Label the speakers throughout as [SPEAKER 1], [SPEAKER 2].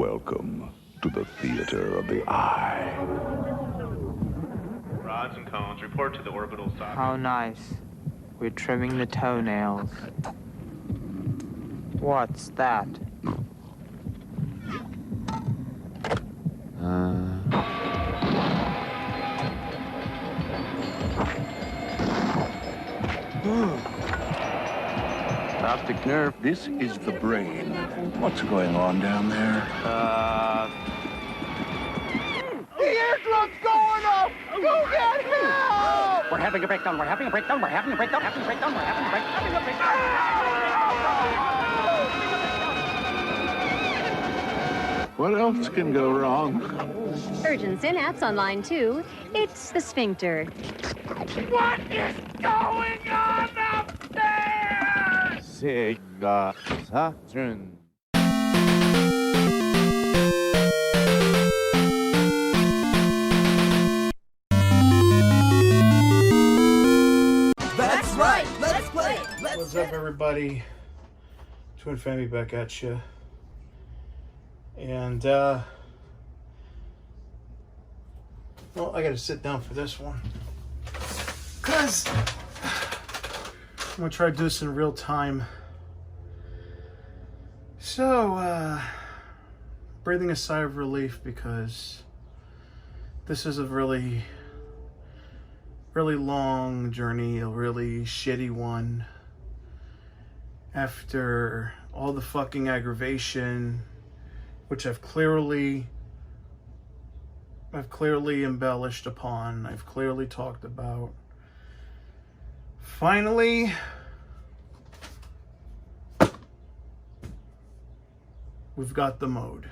[SPEAKER 1] Welcome to the theater of the eye.
[SPEAKER 2] Rods and cones report to the orbital socket.
[SPEAKER 3] How nice. We're trimming the toenails. What's that?
[SPEAKER 1] Optic nerve. This is the brain. What's going on down there?
[SPEAKER 4] The eardrum's going up! Go get help!
[SPEAKER 5] We're having a breakdown, we're having a breakdown, we're having a breakdown, having a breakdown, we're having a breakdown, having a breakdown.
[SPEAKER 1] What else can go wrong?
[SPEAKER 6] Urgent Synapse on line 2. It's the sphincter.
[SPEAKER 4] What is going on up there?
[SPEAKER 7] Sega Saturn.
[SPEAKER 8] That's right. Let's play.
[SPEAKER 9] What's up, everybody? Twin Family back at you. And, well, I gotta sit down for this one. Because I'm gonna try to do this in real time. So, breathing a sigh of relief because this is a really long journey, a really shitty one. After all the fucking aggravation, which I've clearly embellished upon, I've clearly talked about. Finally, we've got the mode.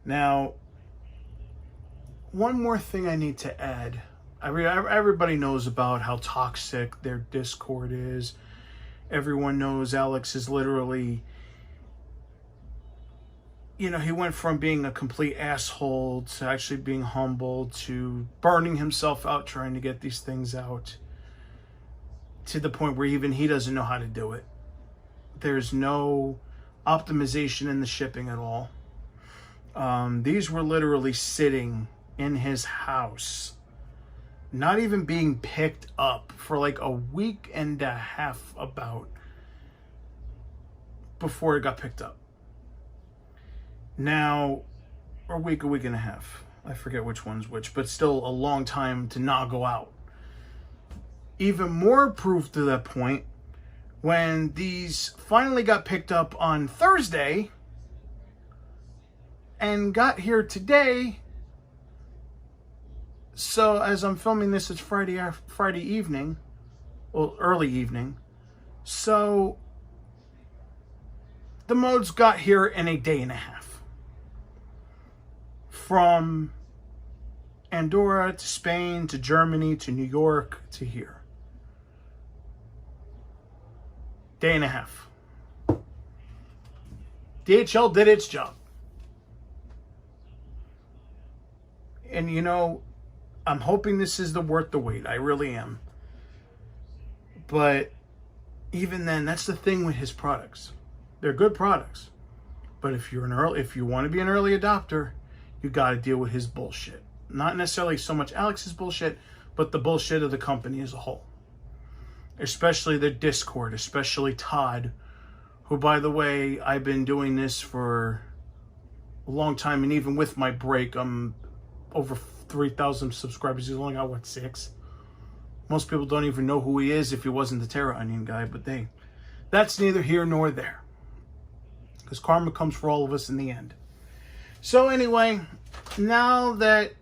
[SPEAKER 9] Now, one more thing I need to add. Everybody knows about how toxic their Discord is. Everyone knows Alex is literally, you know, he went from being a complete asshole to actually being humble to burning himself out trying to get these things out, to the point where even he doesn't know how to do it. There's no optimization in the shipping at all. These were literally sitting in his house, not even being picked up for like a week and a half about before it got picked up. Now, or a week and a half. I forget which one's which, but still a long time to not go out. Even more proof to that point, when these finally got picked up on Thursday and got here today. So as I'm filming this, it's Friday evening, well, early evening. So the modes got here in a day and a half. From Andorra to Spain to Germany to New York to here. Day and a half. DHL did its job. And you know, I'm hoping this is worth the wait. I really am. But even then, that's the thing with his products. They're good products. But if you want to be an early adopter, you got to deal with his bullshit. Not necessarily so much Alex's bullshit, but the bullshit of the company as a whole. Especially the Discord, especially Todd, who, by the way, I've been doing this for a long time, and even with my break, I'm over 3,000 subscribers. He's only got, what, 6? Most people don't even know who he is if he wasn't the Terra Onion guy, but that's neither here nor there. Because karma comes for all of us in the end. So anyway, now that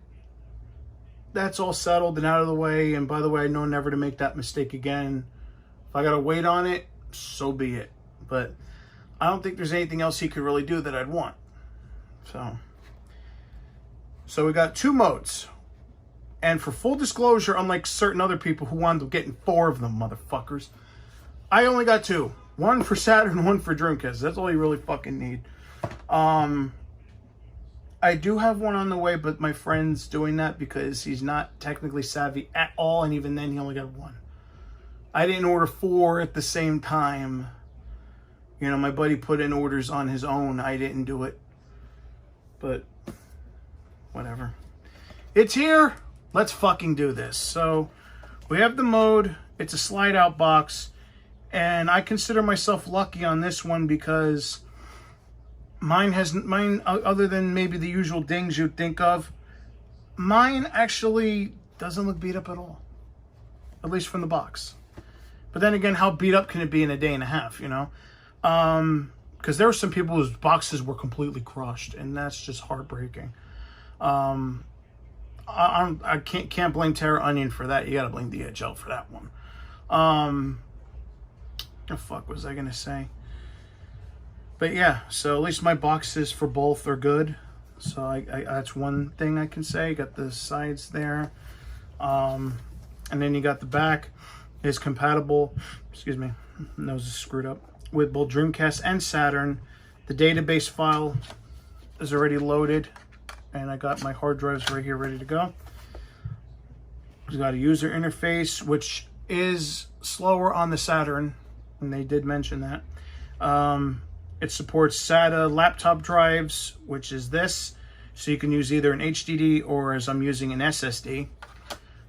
[SPEAKER 9] that's all settled and out of the way, and by the way, I know never to make that mistake again. If I gotta wait on it, so be it. But I don't think there's anything else he could really do that I'd want. So we got 2 modes. And for full disclosure, unlike certain other people who wound up getting 4 of them, motherfuckers, I only got 2. One for Saturn, one for Dreamcast. That's all you really fucking need. I do have one on the way, but my friend's doing that because he's not technically savvy at all, and even then he only got 1. I didn't order 4 at the same time You know, my buddy put in orders on his own. I didn't do it. But whatever. It's here. Let's fucking do this. So we have the mode. It's a slide out box. And I consider myself lucky on this one because mine, other than maybe the usual dings you'd think of, mine actually doesn't look beat up at all. At least from the box. But then again, how beat up can it be in a day and a half, you know? Because there were some people whose boxes were completely crushed, and that's just heartbreaking. I can't blame Terra Onion for that. You gotta blame DHL for that one. The fuck was I gonna say? But yeah, so at least my boxes for both are good. So I that's one thing I can say. Got the sides there, and then you got the back is compatible. Excuse me, nose is screwed up. With both Dreamcast and Saturn. The database file is already loaded, and I got my hard drives right here ready to go. We've got a user interface, which is slower on the Saturn, and they did mention that. It supports SATA laptop drives, which is this, so you can use either an HDD or, as I'm using, an SSD.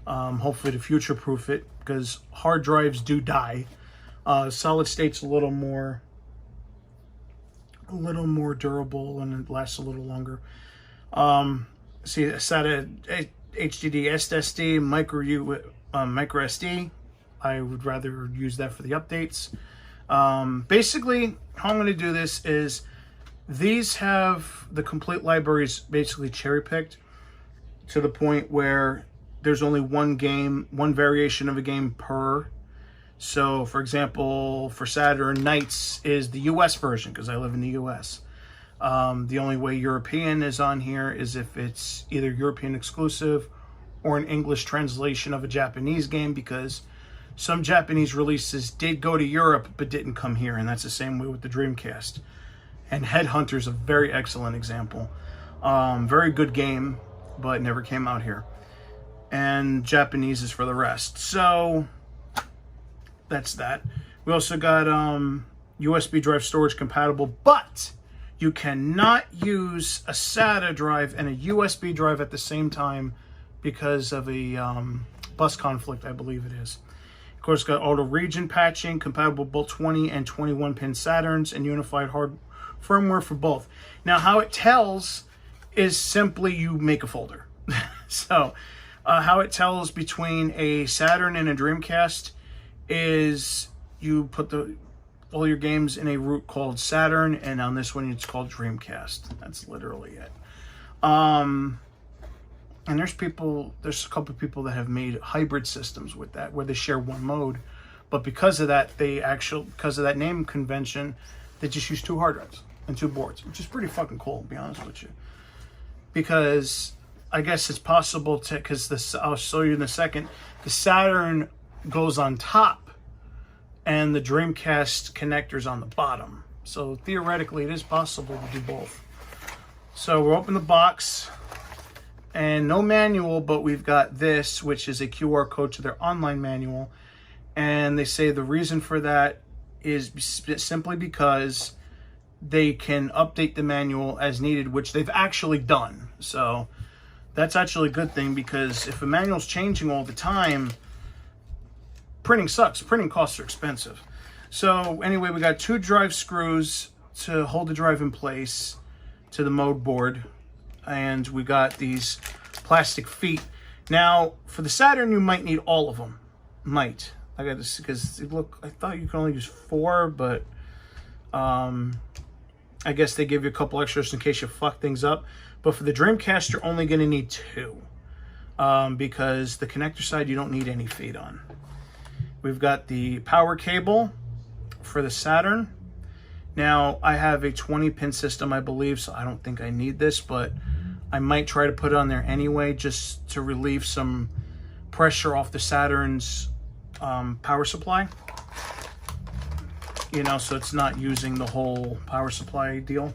[SPEAKER 9] Hopefully to future-proof it, because hard drives do die. Solid state's a little more durable and it lasts a little longer. See, SATA, HDD, SSD, micro SD. I would rather use that for the updates. Basically, how I'm going to do this is these have the complete libraries basically cherry-picked to the point where there's only one game, one variation of a game per. So, for example, for Saturn, Knights is the US version because I live in the US. The only way European is on here is if it's either European exclusive or an English translation of a Japanese game, because some Japanese releases did go to Europe but didn't come here, and that's the same way with the Dreamcast. And Headhunter's a very excellent example. Very good game, but never came out here. And Japanese is for the rest. So that's that. We also got USB drive storage compatible, but you cannot use a SATA drive and a USB drive at the same time because of a bus conflict, I believe it is. Of course, got auto region patching, compatible both 20 and 21 pin Saturns, and unified hard firmware for both. Now, how it tells is simply you make a folder. So, how it tells between a Saturn and a Dreamcast is you put all your games in a root called Saturn, and on this one it's called Dreamcast. That's literally it. And there's a couple of people that have made hybrid systems with that, where they share one mode, but because of that, because of that name convention, they just use 2 hard drives and 2 boards, which is pretty fucking cool, to be honest with you. Because I guess it's possible to, because I'll show you in a second, the Saturn goes on top and the Dreamcast connector's on the bottom. So theoretically, it is possible to do both. So we'll open the box, and no manual, but we've got this, which is a QR code to their online manual. And they say the reason for that is simply because they can update the manual as needed, which they've actually done. So that's actually a good thing, because if a manual's changing all the time, printing sucks. Printing costs are expensive. So anyway, we got 2 drive screws to hold the drive in place to the mode board, and we got these plastic feet. Now, for the Saturn, you might need all of them. Might. I got this because I thought you could only use 4, but I guess they give you a couple extras in case you fuck things up. But for the Dreamcast, you're only going to need 2, because the connector side you don't need any feet on. We've got the power cable for the Saturn. Now, I have a 20-pin system, I believe, so I don't think I need this, but I might try to put it on there anyway, just to relieve some pressure off the Saturn's power supply. You know, so it's not using the whole power supply deal.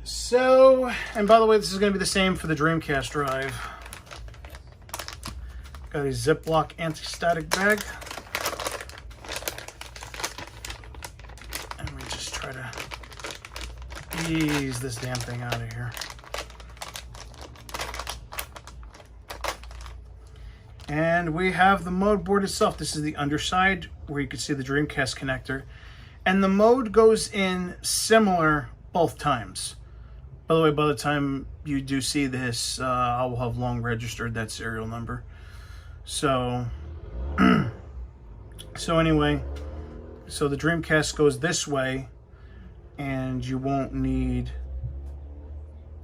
[SPEAKER 9] So, and by the way, this is going to be the same for the Dreamcast drive. Got a Ziploc anti-static bag. try to ease this damn thing out of here. And we have the mode board itself. This is the underside where you can see the Dreamcast connector. And the mode goes in similar both times. By the way, by the time you do see this, I will have long registered that serial number. So, anyway, so the Dreamcast goes this way, and you won't need...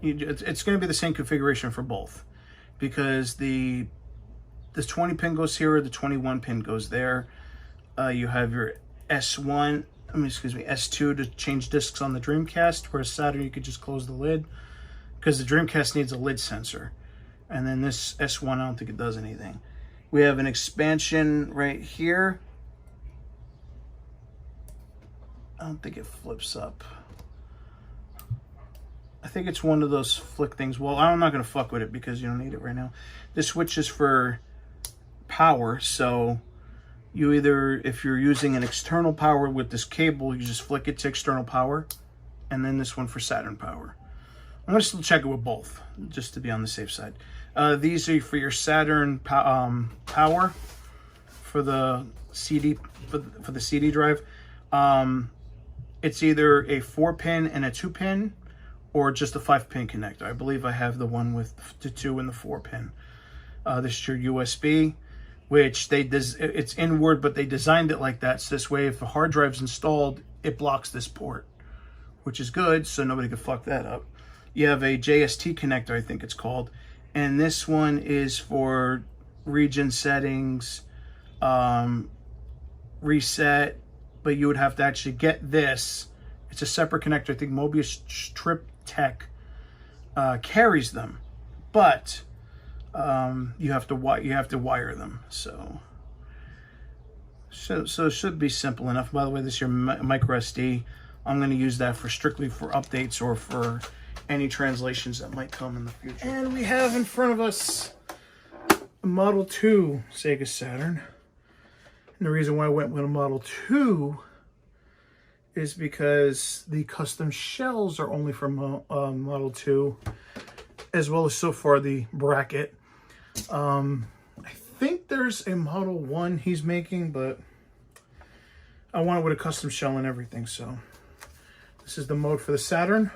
[SPEAKER 9] It's going to be the same configuration for both, because the 20 pin goes here, the 21 pin goes there. You have your S2 to change discs on the Dreamcast, whereas Saturn you could just close the lid, because the Dreamcast needs a lid sensor. And then this S1, I don't think it does anything. We have an expansion right here. I don't think it flips up. I think it's one of those flick things. Well, I'm not going to fuck with it because you don't need it right now. This switch is for power, so you either, if you're using an external power with this cable, you just flick it to external power, and then this one for Saturn power. I'm going to still check it with both, just to be on the safe side. These are for your Saturn power for the CD for the CD drive. It's either a 4-pin and a 2-pin, or just a 5-pin connector. I believe I have the one with the 2 and the 4-pin. This is your USB, which it's inward, but they designed it like that. So this way, if a hard drive's installed, it blocks this port, which is good, so nobody can fuck that up. You have a JST connector, I think it's called, and this one is for region settings, reset, but you would have to actually get this. It's a separate connector. I think Mobius Strip Tech carries them, but you have to wire them. So it should be simple enough. By the way, this is your micro SD. I'm going to use that strictly for updates or for any translations that might come in the future. And we have in front of us a Model 2 Sega Saturn. And the reason why I went with a Model 2 is because the custom shells are only from Model 2, as well as so far the bracket. I think there's a Model 1 he's making, but I want it with a custom shell and everything. So this is the mode for the Saturn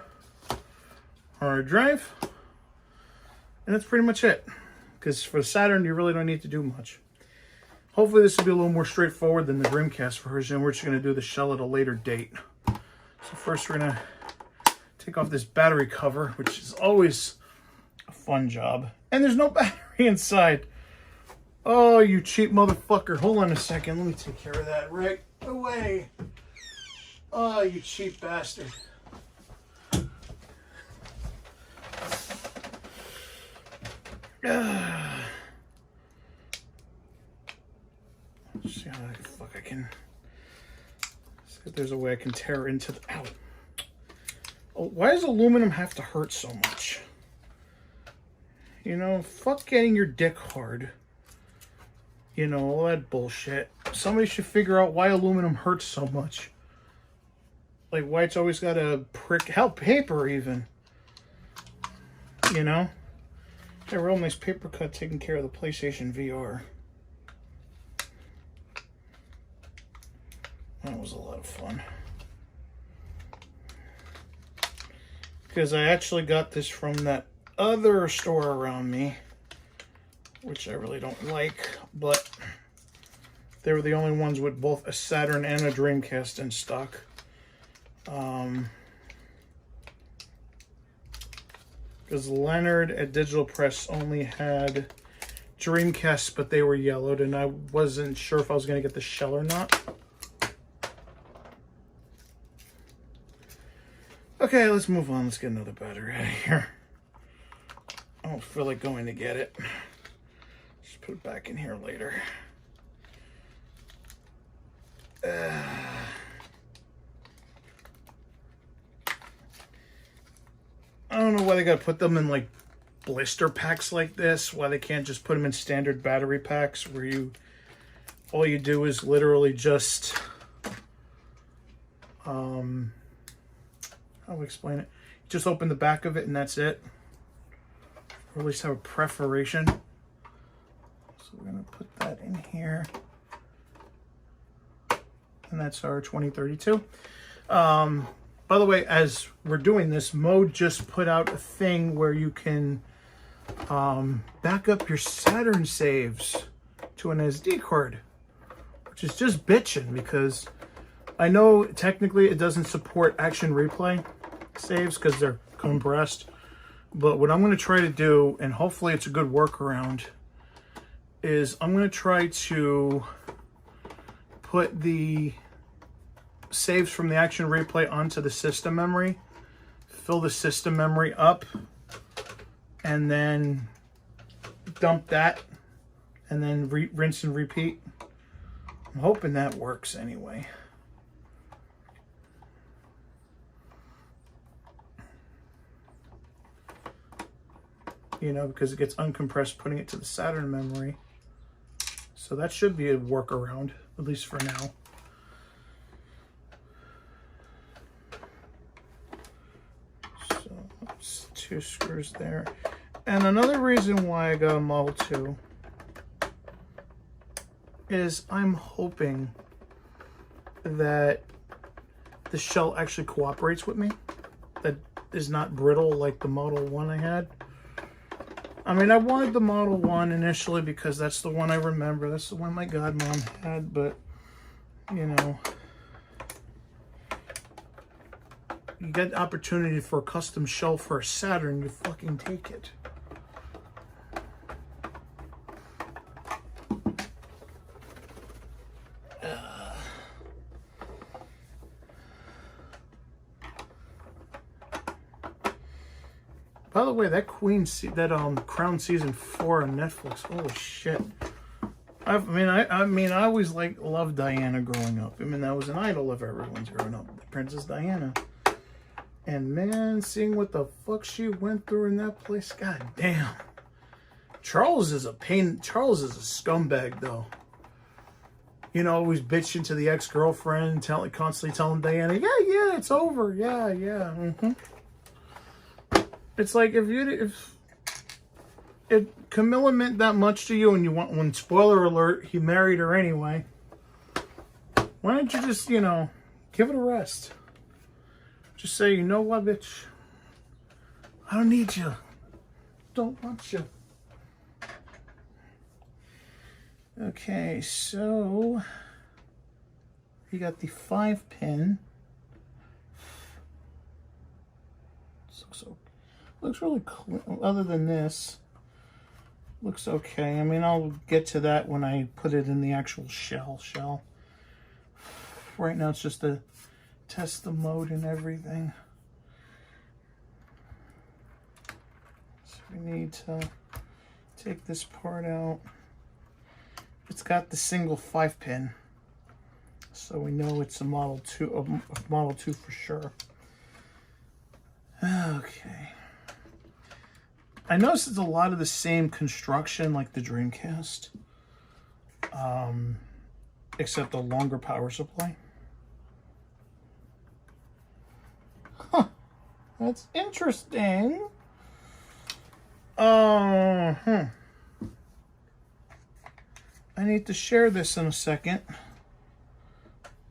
[SPEAKER 9] hard drive, and that's pretty much it, because for the Saturn you really don't need to do much. Hopefully this will be a little more straightforward than the Dreamcast version. We're just going to do the shell at a later date. So first we're going to take off this battery cover, which is always a fun job. And there's no battery inside. Oh, you cheap motherfucker. Hold on a second. Let me take care of that right away. Oh, you cheap bastard. Let's see how the fuck I can. See if there's a way I can tear into the. Ow. Oh, why does aluminum have to hurt so much? You know, fuck getting your dick hard. You know, all that bullshit. Somebody should figure out why aluminum hurts so much. Like, why it's always got a prick. Hell, paper even. You know? A real nice paper cut taking care of the PlayStation VR. That was a lot of fun. Because I actually got this from that other store around me, which I really don't like, but they were the only ones with both a Saturn and a Dreamcast in stock. Because Leonard at Digital Press only had Dreamcasts, but they were yellowed, and I wasn't sure if I was going to get the shell or not. Okay, let's move on. Let's get another battery out of here. I don't feel like going to get it. Just put it back in here later. I don't know why they gotta put them in like blister packs like this. Why they can't just put them in standard battery packs where all you do is literally just how do I explain it? Just open the back of it and that's it. Or at least have a perforation. So we're going to put that in here. And that's our 2032. By the way, as we're doing this, Mode just put out a thing where you can back up your Saturn saves to an SD card, which is just bitching because I know technically it doesn't support action replay saves because they're compressed. But what I'm going to try to do, and hopefully it's a good workaround, is I'm going to try to put the saves from the action replay onto the system memory, fill the system memory up, and then dump that, and then rinse and repeat. I'm hoping that works anyway. You know, because it gets uncompressed putting it to the Saturn memory. So that should be a workaround, at least for now. So that's 2 screws there. And another reason why I got a Model 2 is I'm hoping that the shell actually cooperates with me. That is not brittle like the Model 1 I had. I mean, I wanted the Model 1 initially because that's the one I remember. That's the one my godmom had, but, you know, you get the opportunity for a custom shell for a Saturn, you fucking take it. By the way, that Crown season 4 on Netflix, holy shit! I mean, I always loved Diana growing up. I mean, that was an idol of everyone's growing up, Princess Diana. And man, seeing what the fuck she went through in that place, god damn. Charles is a pain. Charles is a scumbag, though. You know, always bitching to the ex-girlfriend, constantly telling Diana, yeah, it's over, yeah. It's like if Camilla meant that much to you and you want, when, spoiler alert, he married her anyway, why don't you just, you know, give it a rest? Just say, you know what, bitch? I don't need you. Don't want you. Okay, so you got the 5-pin. Looks really clean. Other than this, looks okay. I mean, I'll get to that when I put it in the actual shell. Right now, it's just to test the mode and everything. So we need to take this part out. It's got the single 5-pin, so we know it's a Model 2, for sure. Okay. I noticed it's a lot of the same construction like the Dreamcast, except a longer power supply. Huh. That's interesting. I need to share this in a second.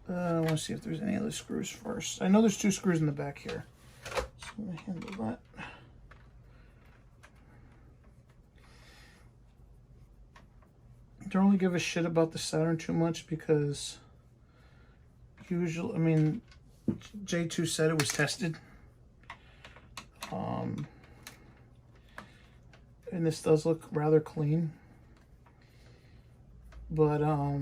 [SPEAKER 9] I want to see if there's any other screws first. I know there's 2 screws in the back here. So I'm going to handle that. Don't really give a shit about the Saturn too much because usually, I mean, J2 said it was tested. And this does look rather clean. But a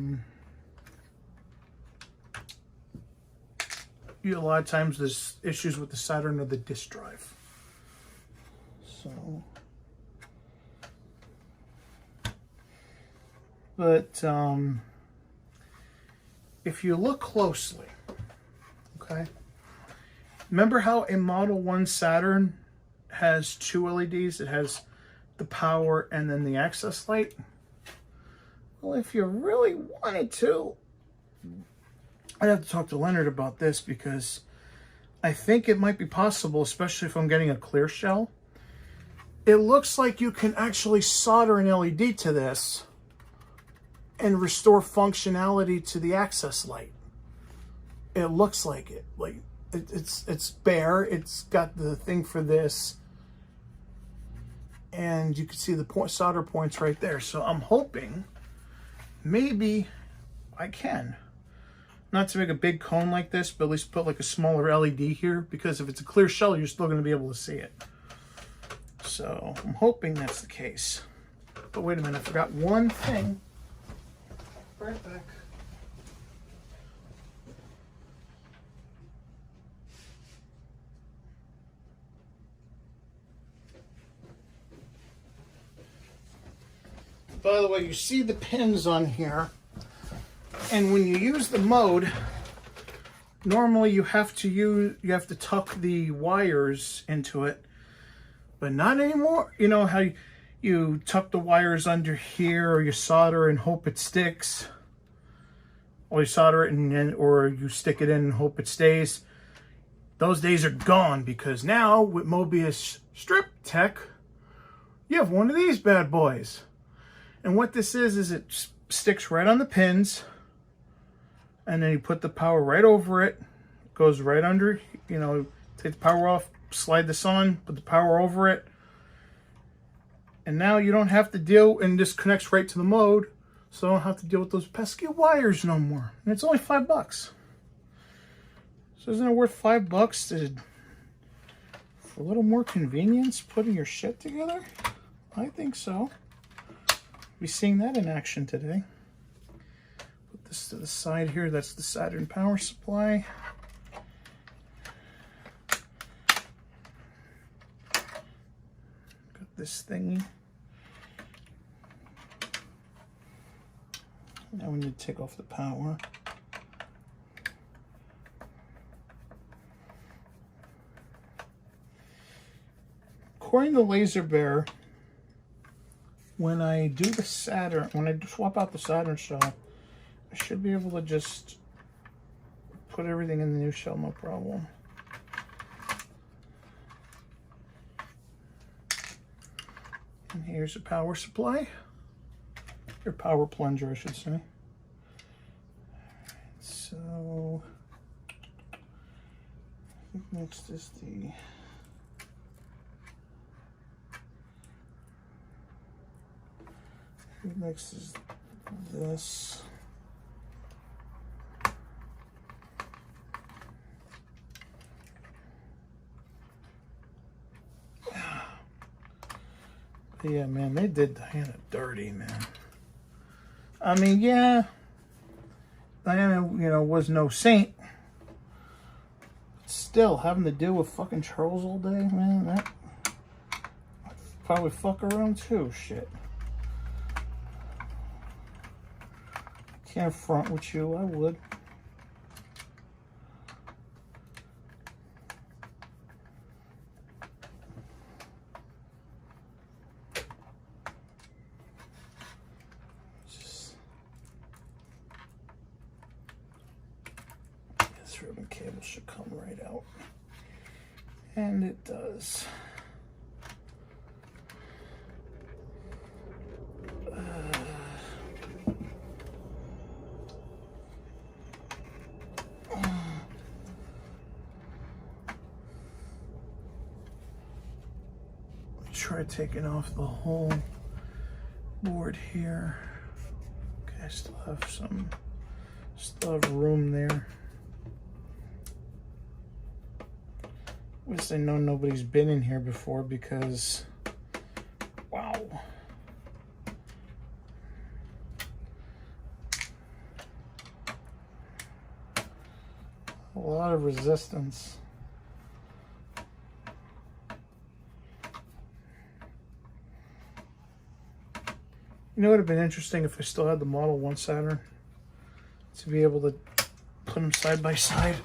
[SPEAKER 9] lot of times there's issues with the Saturn or the disk drive. So, but if you look closely, okay, remember how a Model 1 Saturn has 2 LEDs? It has the power and then the access light. Well, if you really wanted to, I'd have to talk to Leonard about this because I think it might be possible, especially if I'm getting a clear shell. It looks like you can actually solder an LED to this and restore functionality to the access light. It looks like it. Like it's bare. It's got the thing for this, and you can see the solder points right there. So I'm hoping maybe I can. Not to make a big cone like this, but at least put like a smaller LED here, because if it's a clear shell, you're still going to be able to see it. So I'm hoping that's the case. But wait a minute, I forgot one thing. Right back. By the way, you see the pins on here. And when you use the mode, normally you have to tuck the wires into it, but not anymore. You know how you tuck the wires under here, or you solder and hope it sticks, or you solder it or you stick it in and hope it stays. Those days are gone, because now with Mobius Strip Tech, you have one of these bad boys. And what this is it sticks right on the pins. And then you put the power right over it. Goes right under, you know, take the power off, slide this on, put the power over it. And now you don't have to deal, and this connects right to the mode. So I don't have to deal with those pesky wires no more. And it's only $5. So isn't it worth $5 for a little more convenience putting your shit together? I think so. Be seeing that in action today. This to the side here, that's the Saturn power supply. Got this thingy. Now we need to take off the power. According to Laser Bear, when I do the Saturn, when I swap out the Saturn shell, I should be able to just put everything in the new shell, no problem. And here's a power supply, or power plunger, I should say. So, I think next is the this. Yeah, man, they did Diana dirty, man. I mean, yeah, Diana, you know, was no saint. But still, having to deal with fucking Charles all day, man, that I'd probably fuck around too, shit. Can't front with you, I would. This ribbon cable should come right out. And it does. Try taking off the whole board here. Okay, I still have room there. At least I know nobody's been in here before, because wow. A lot of resistance. You know, it would have been interesting if I still had the Model 1 Saturn, to be able to put them side by side.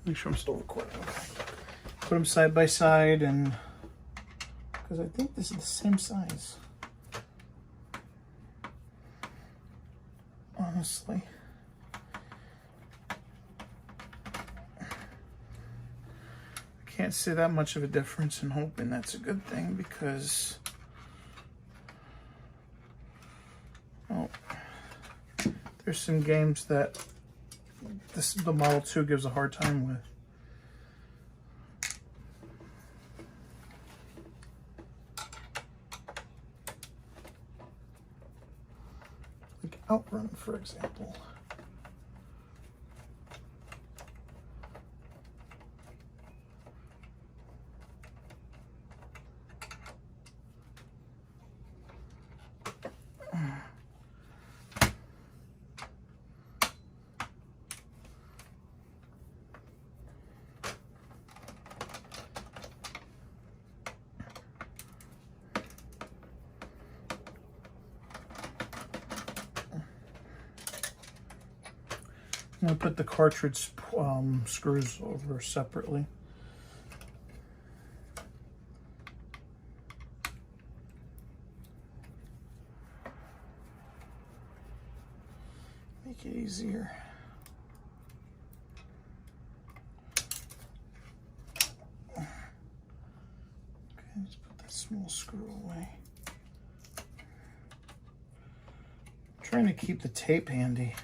[SPEAKER 9] Make sure I'm still recording. Okay. Put them side by side, and because I think this is the same size. Honestly. can't see that much of a difference, and hoping that's a good thing because, oh, there's some games that the Model 2 gives a hard time with. Like Outrun, for example. I'm going to put the cartridge screws over separately. Make it easier. Okay, let's put that small screw away. I'm trying to keep the tape handy.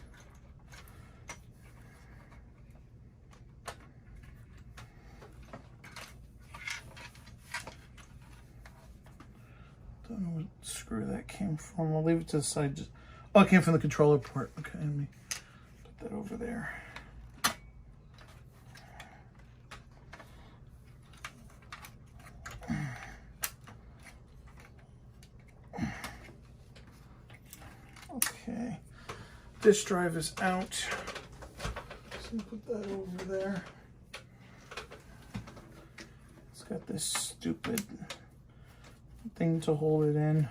[SPEAKER 9] Don't know what screw that came from. I'll leave it to the side. Oh, it came from the controller port. Okay, let me put that over there. Okay, disk drive is out. So put that over there. It's got this stupid thing to hold it in.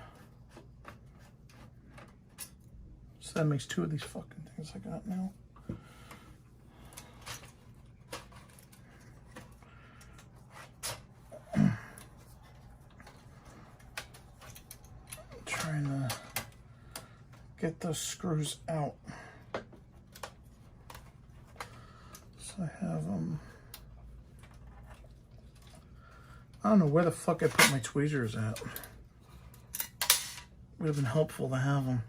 [SPEAKER 9] So that makes two of these fucking things I got now. I'm trying to get those screws out. So I have them. I don't know where the fuck I put my tweezers at. Would have been helpful to have them.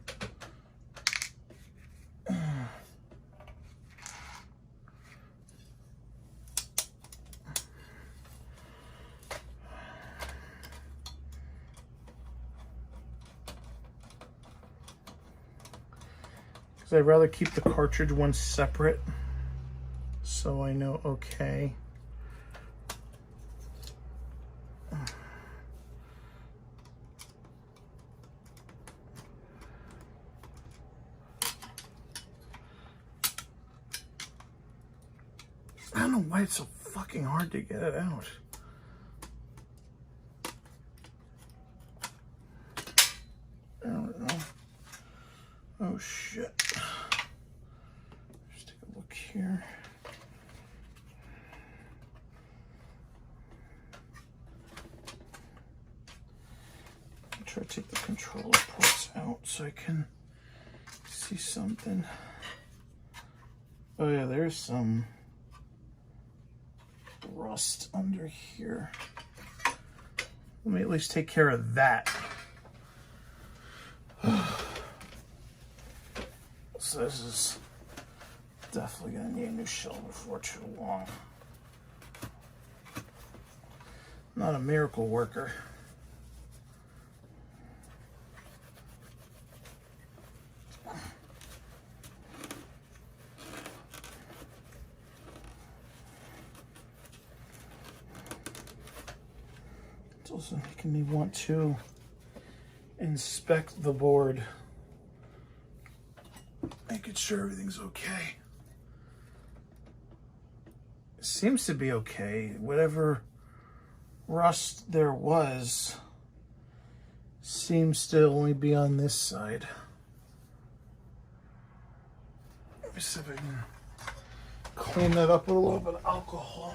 [SPEAKER 9] Because I'd rather keep the cartridge ones separate so I know, okay. I don't know why it's so fucking hard to get it out. I don't know. Oh shit. Just take a look here. I'll try to take the controller ports out so I can see something. Oh yeah, there's some rust under here. Let me at least take care of that. So this is definitely gonna need a new shell before too long. Not a miracle worker. It's also making me want to inspect the board, making sure everything's okay. It seems to be okay. Whatever rust there was seems to only be on this side. Let me see if I can clean that up with a little bit of alcohol.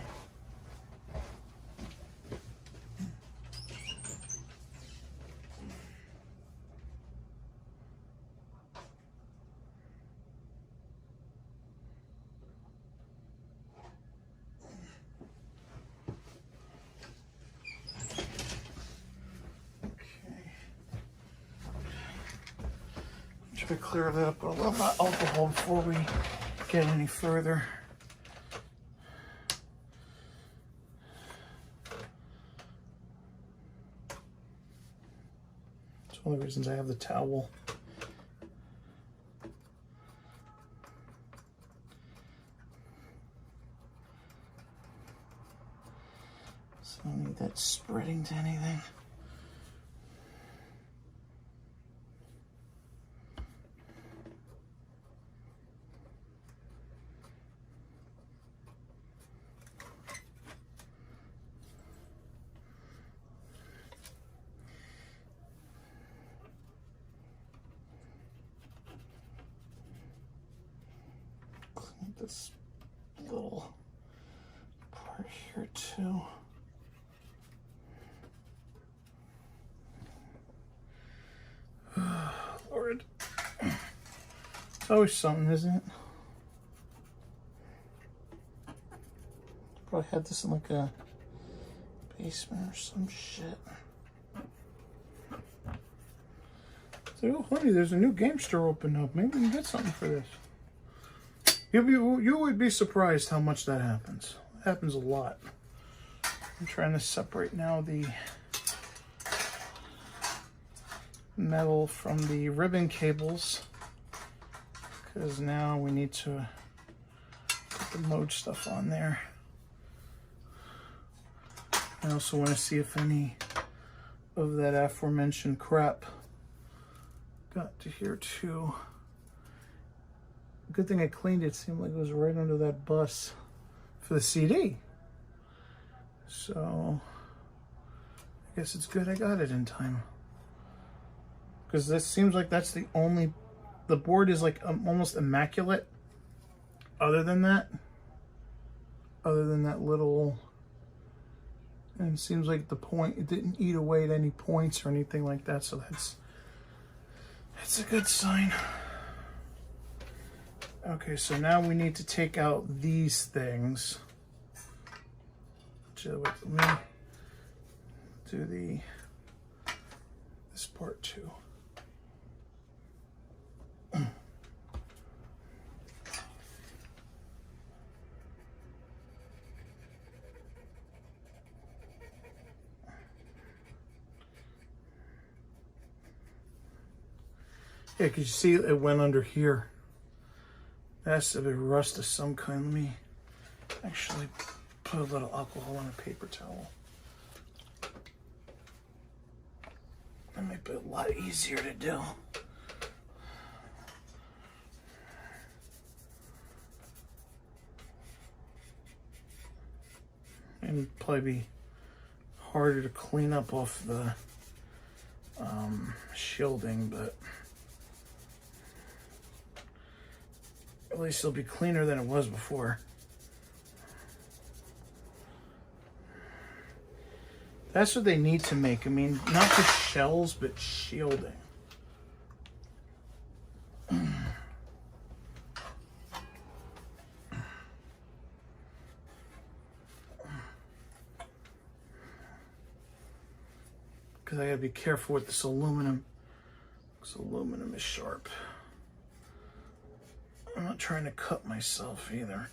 [SPEAKER 9] to clear that up with a little bit of alcohol before we get any further. It's one of the reasons I have the towel. So I don't need that spreading to anything. This little part here too. Lord. It's always something, isn't it? Probably had this in like a basement or some shit. So, oh, honey, there's a new game store open up. Maybe we can get something for this. You would be surprised how much that happens. It happens a lot. I'm trying to separate now the metal from the ribbon cables, because now we need to put the mode stuff on there. I also want to see if any of that aforementioned crap got to here too. Good thing I cleaned it. It seemed like it was right under that bus for the CD. So I guess it's good I got it in time. Because this seems like that's the only... The board is like almost immaculate. Other than that little... And it seems like the point... It didn't eat away at any points or anything like that. So that's a good sign. Okay, so now we need to take out these things. Let me do this part too. Yeah, because you see it went under here. That's a bit of rust of some kind. Let me actually put a little alcohol on a paper towel. That might be a lot easier to do. And probably be harder to clean up off the shielding, but at least it'll be cleaner than it was before. That's what they need to make. I mean, not just shells, but shielding. Because I gotta be careful with this aluminum. This aluminum is sharp. I'm not trying to cut myself either.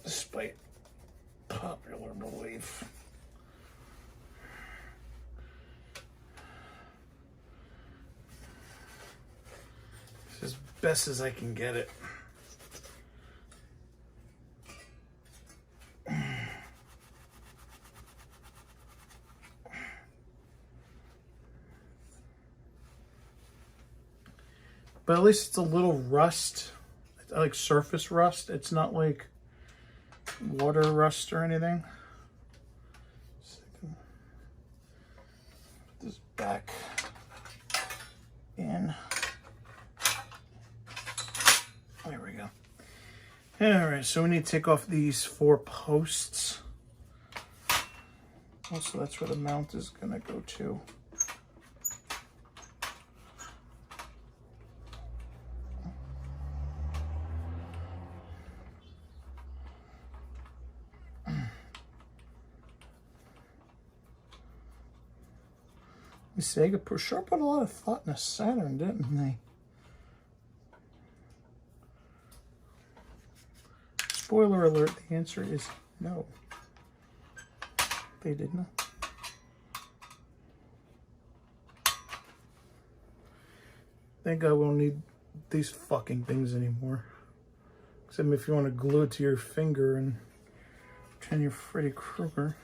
[SPEAKER 9] Despite popular belief. It's as best as I can get it. But at least it's a little rust. I like surface rust. It's not like water rust or anything. So I can put this back in. There we go. All right, so we need to take off these 4 posts. Also, that's where the mount is gonna go to. Sega sure put a lot of thought in a Saturn, didn't they? Spoiler alert, the answer is no. They did not. Thank God we don't need these fucking things anymore. Except if you want to glue it to your finger and pretend you're Freddy Krueger.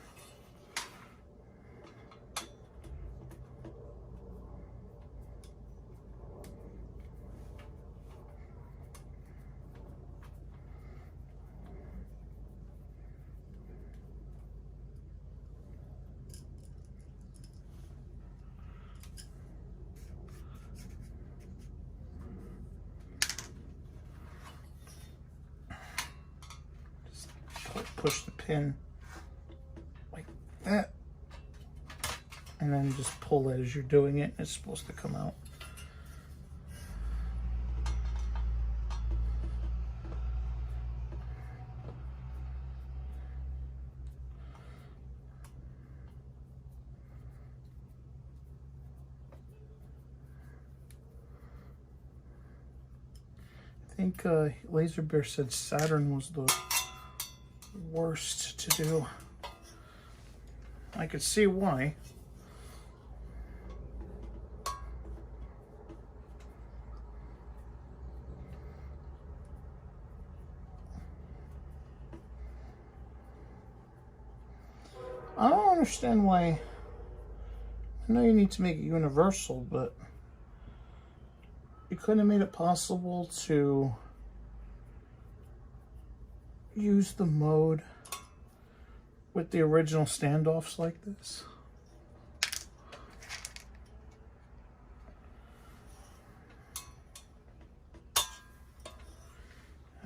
[SPEAKER 9] Push the pin like that, and then just pull it as you're doing it. It's supposed to come out. I think Laser Bear said Saturn was the worst to do. I could see why. I don't understand why. I know you need to make it universal, but you couldn't have made it possible to use the mode with the original standoffs like this.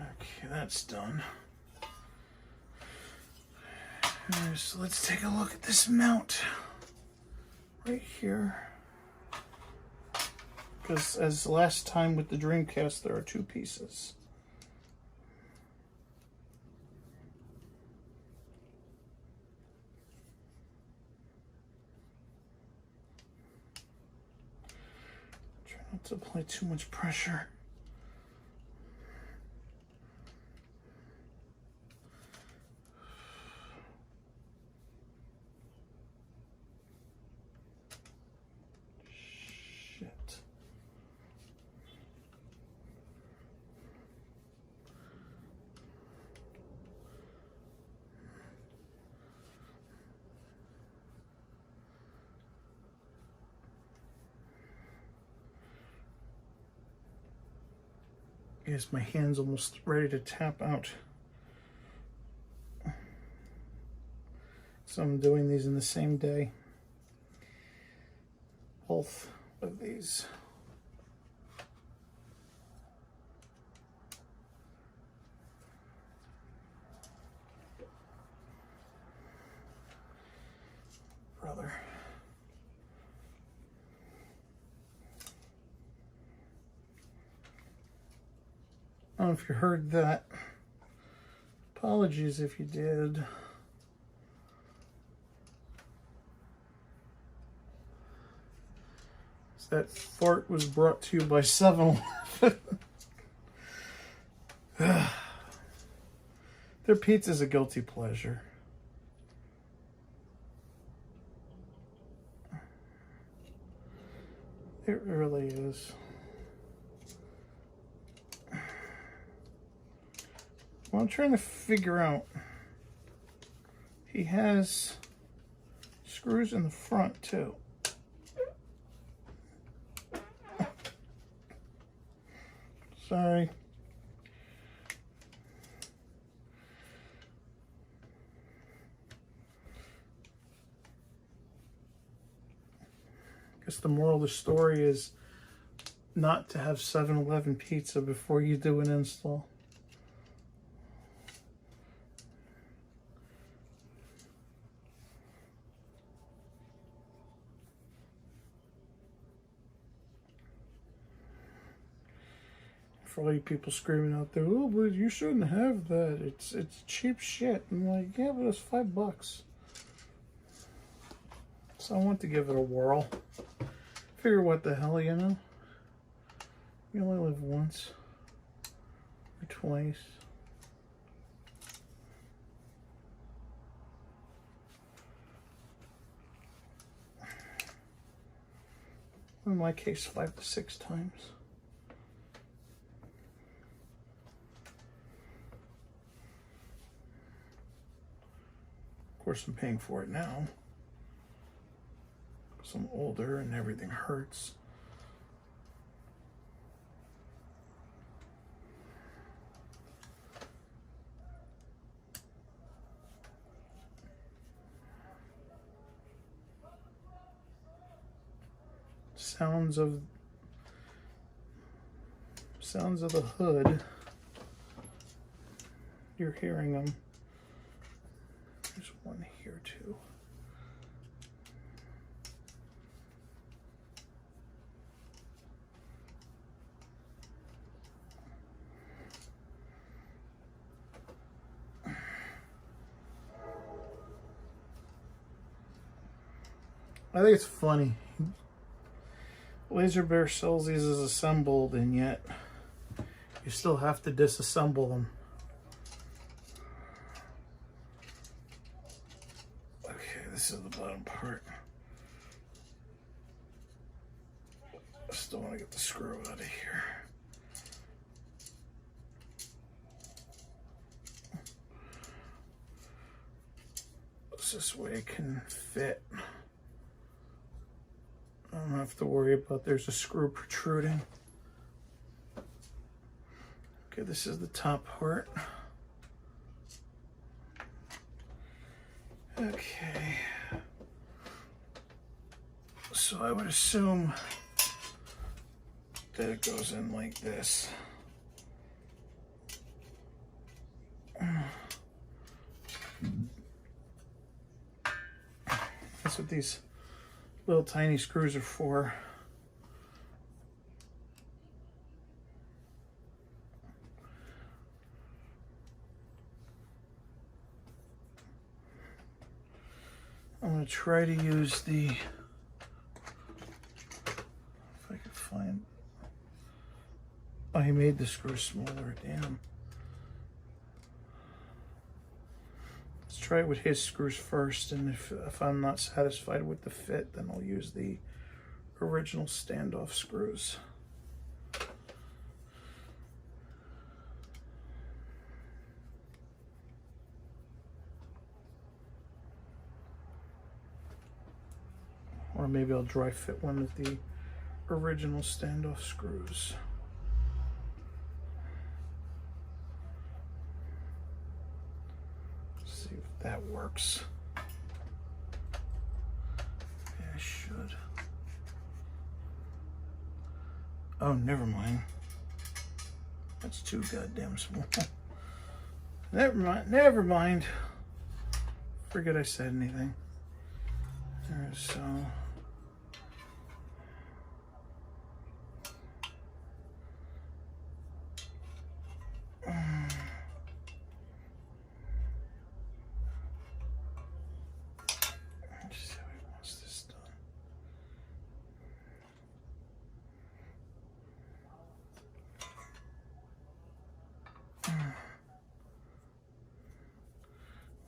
[SPEAKER 9] Okay, that's done. Alright, so let's take a look at this mount right here. Because as last time with the Dreamcast, there are two pieces. Try not to apply too much pressure. Yes, my hand's almost ready to tap out. So I'm doing these in the same day. Both of these. Brother. I don't know if you heard that. Apologies if you did. That fart was brought to you by 7-Eleven. Their pizza's a guilty pleasure. It really is. Well, I'm trying to figure out. He has screws in the front too. Sorry. I guess the moral of the story is not to have 7-Eleven pizza before you do an install. For all you people screaming out there, oh, but you shouldn't have that. It's cheap shit. I'm like, yeah, but it's $5. So I want to give it a whirl. Figure what the hell, you know? You only live once or twice. In my case, 5 to 6 times. Of course, I'm paying for it now. Because I'm older and everything hurts. Sounds of the hood. You're hearing them. There's one here too. I think it's funny. Laser Bear sells these as assembled, and yet you still have to disassemble them. Okay, this is the bottom part. I still want to get the screw out of here. This way it can fit. I don't have to worry about there's a screw protruding. Okay, this is the top part. Okay. So I would assume that it goes in like this. That's what these little tiny screws are for. I'm going to try to use the, if I can find, I made the screw smaller, damn. Let's try it with his screws first, and if I'm not satisfied with the fit, then I'll use the original standoff screws. Or maybe I'll dry fit one with the original standoff screws. See if that works. Yeah, I should. Oh, never mind. That's too goddamn small. Never mind. Forget I said anything. Alright, so let's see how he wants this done.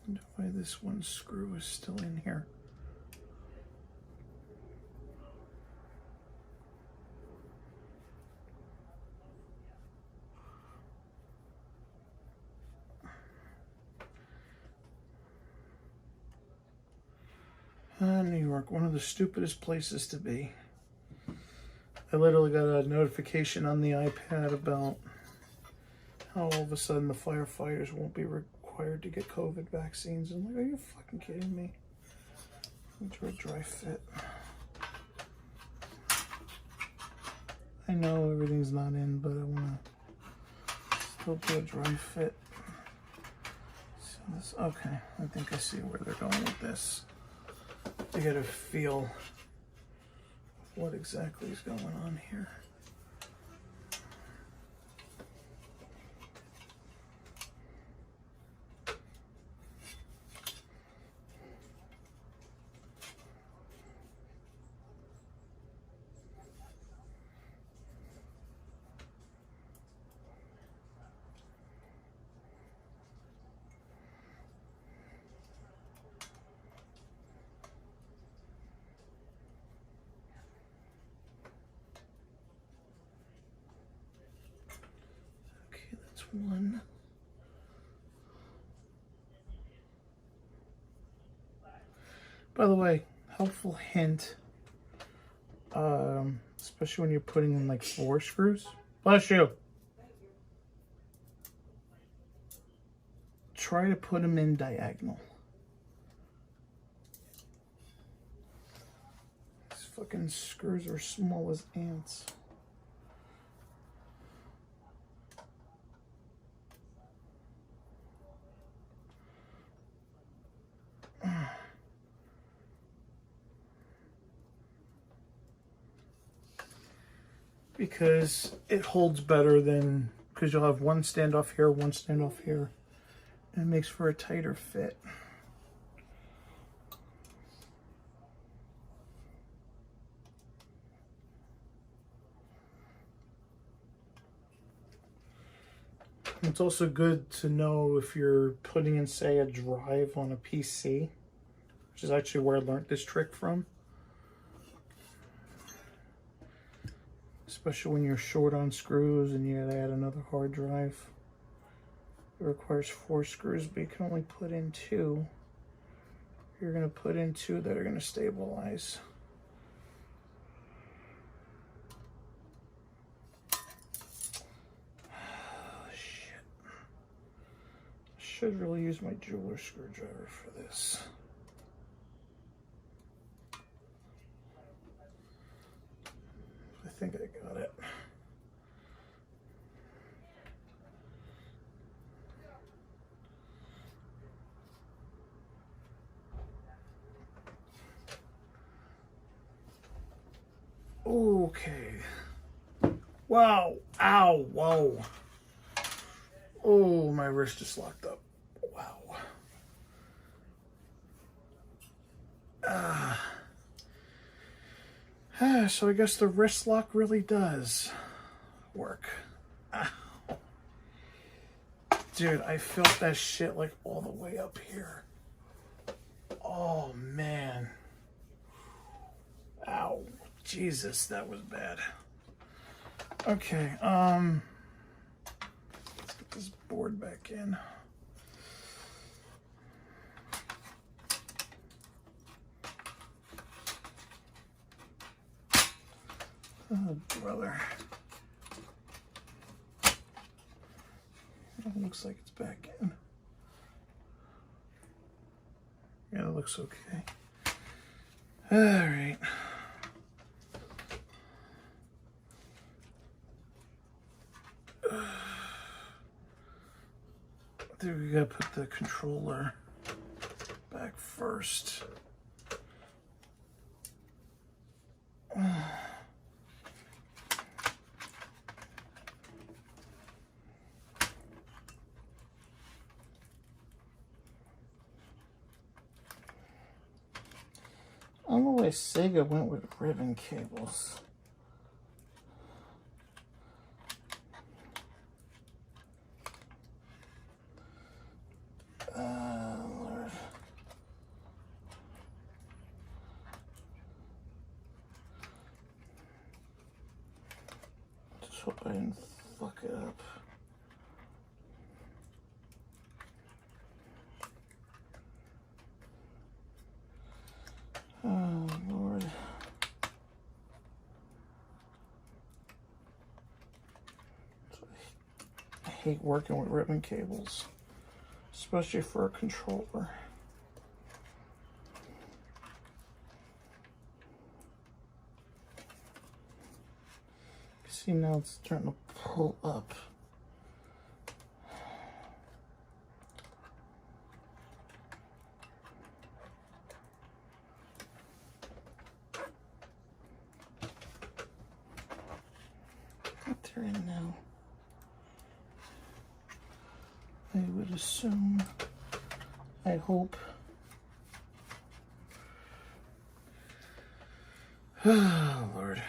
[SPEAKER 9] Wonder why this one screw is still in here. New York, one of the stupidest places to be. I literally got a notification on the iPad about how all of a sudden the firefighters won't be required to get COVID vaccines. I'm like, are you fucking kidding me? Let me try a dry fit. I know everything's not in, but I want to still do a dry fit. So this, okay, I think I see where they're going with this. I get a feel what exactly is going on here. one. By the way, helpful hint, especially when you're putting in like 4 screws. Bless you. Try to put them in diagonal. These fucking screws are small as ants. Because it holds better than, because you'll have one standoff here, one standoff here, and it makes for a tighter fit. It's also good to know if you're putting in, say, a drive on a PC, which is actually where I learned this trick from. Especially when you're short on screws and you gotta add another hard drive. It requires 4 screws, but you can only put in 2. You're gonna put in 2 that are gonna stabilize. Oh, shit. I should really use my jeweler screwdriver for this. I think I got it. Okay. Wow. Ow. Whoa. Oh, my wrist just locked up. Wow. So I guess the wrist lock really does work. Ow. Dude, I felt that shit like all the way up here. Oh, man. Ow. Jesus, that was bad. Okay, let's get this board back in. Oh, brother. It looks like it's back in. Yeah, it looks okay. All right. I think we gotta put the controller back first. I don't know why Sega went with ribbon cables. Lord. Just hope I didn't fuck it up. Oh, Lord. I hate working with ribbon cables, especially for a controller. See, now it's starting to pull up. They're in now. I would assume, I hope. Oh, Lord.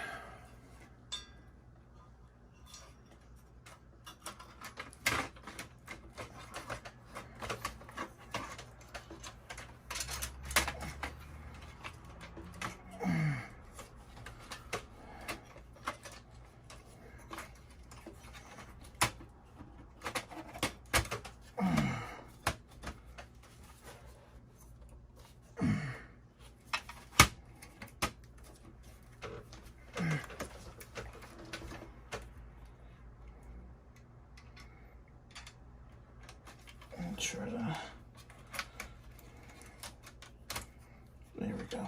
[SPEAKER 9] try to. There we go.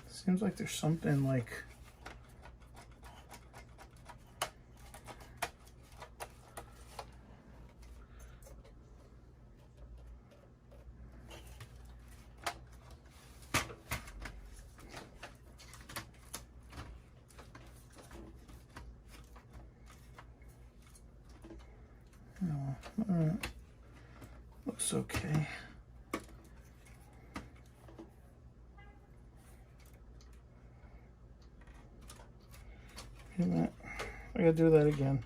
[SPEAKER 9] Seems like there's something like. No, looks okay. Wait a minute. I gotta do that again.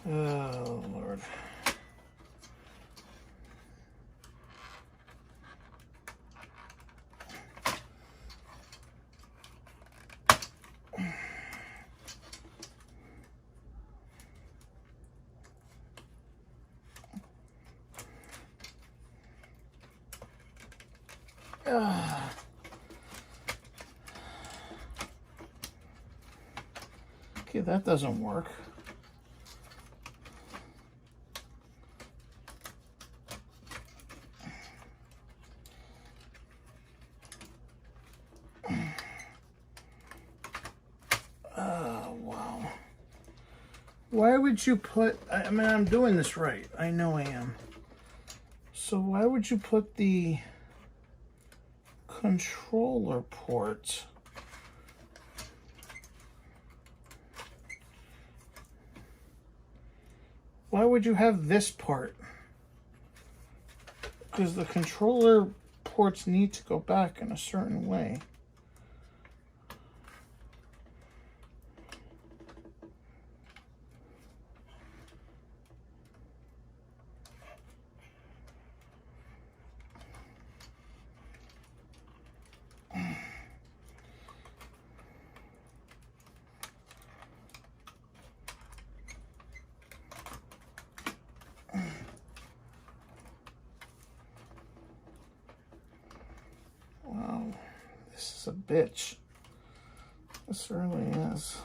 [SPEAKER 9] Oh, Lord. Okay, that doesn't work. Oh, wow. Why would you put, I mean, I'm doing this right. I know I am. So why would you put the controller port why would you have this part? Because the controller ports need to go back in a certain way. Wow, this is a bitch. This really is.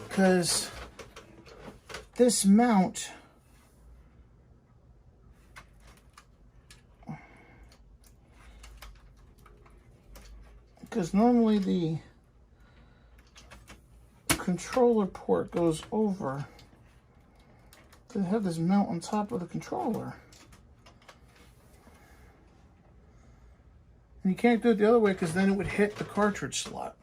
[SPEAKER 9] Because this mount because normally the controller port goes over. They have this mount on top of the controller. And you can't do it the other way because then it would hit the cartridge slot.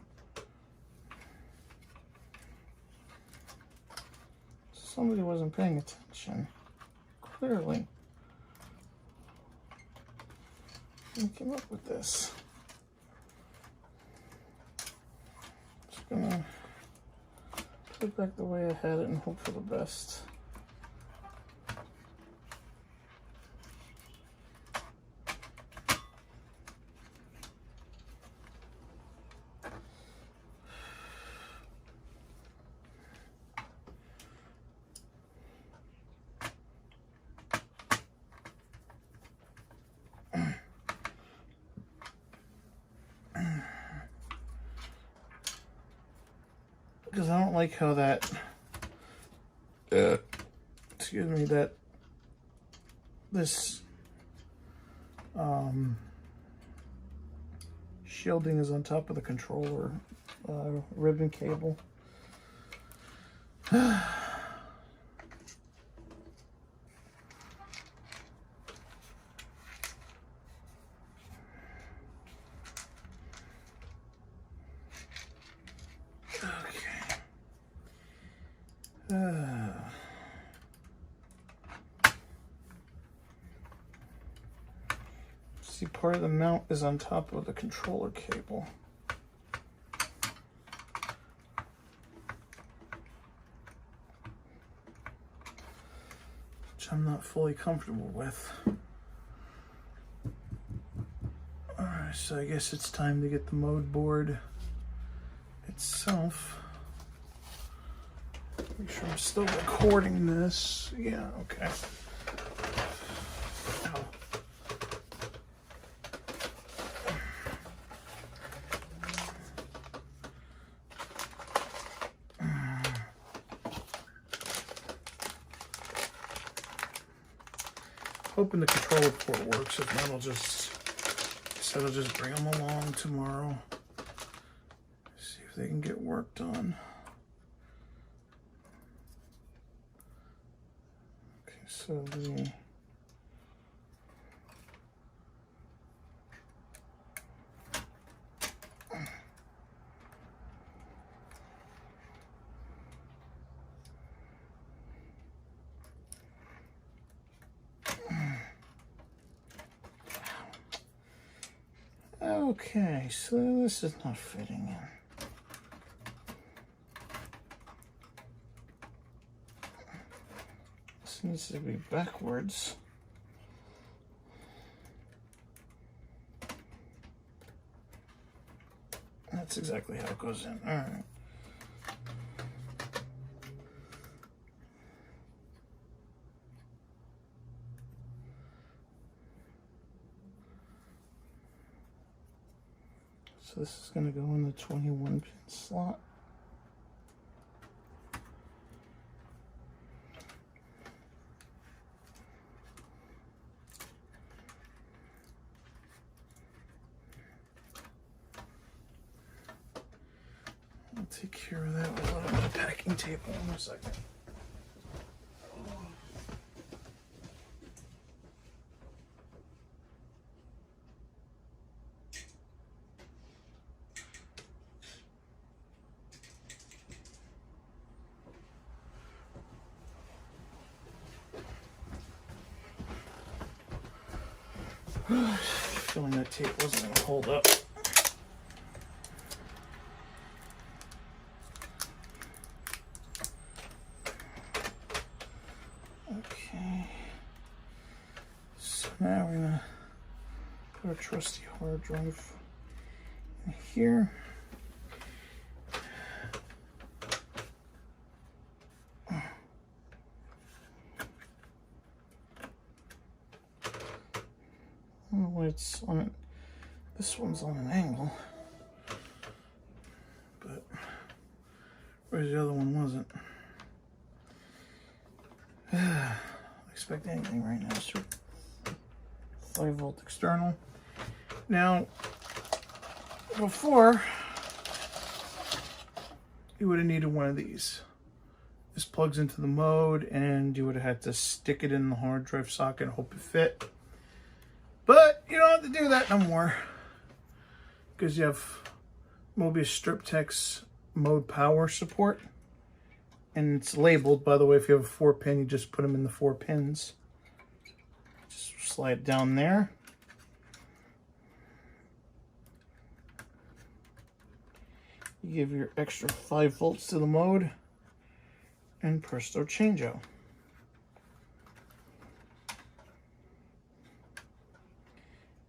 [SPEAKER 9] Somebody wasn't paying attention. Clearly. Who came up with this? Just gonna put it back the way I had it and hope for the best. Because I don't like how that, excuse me, that this shielding is on top of the controller ribbon cable. See, part of the mount is on top of the controller cable. Which I'm not fully comfortable with. Alright, so I guess it's time to get the mode board itself. Make sure I'm still recording this. Yeah, okay. Ow. hoping the controller port works. If not, I'll just bring them along tomorrow. See if they can get work done. Okay, so the okay, so this is not fitting in. This needs to be backwards. That's exactly how it goes in. All right. So this is going to go in the 21 pin slot. I'll take care of that with a little bit of packing tape in a second. Feeling that tape wasn't going to hold up. Okay. So now we're going to put our trusty hard drive in here. It's on it. This one's on an angle, but whereas the other one wasn't. Expect anything right now, sir. 5-volt external. Now, before you would have needed one of these. This plugs into the mode, and you would have had to stick it in the hard drive socket and hope it fit. But you don't have to do that no more, because you have Mobius Strip Text mode power support, and it's labeled. By the way, if you have a 4-pin, you just put them in the 4 pins. Just slide it down there. You give your extra 5 volts to the mode, and presto changeo.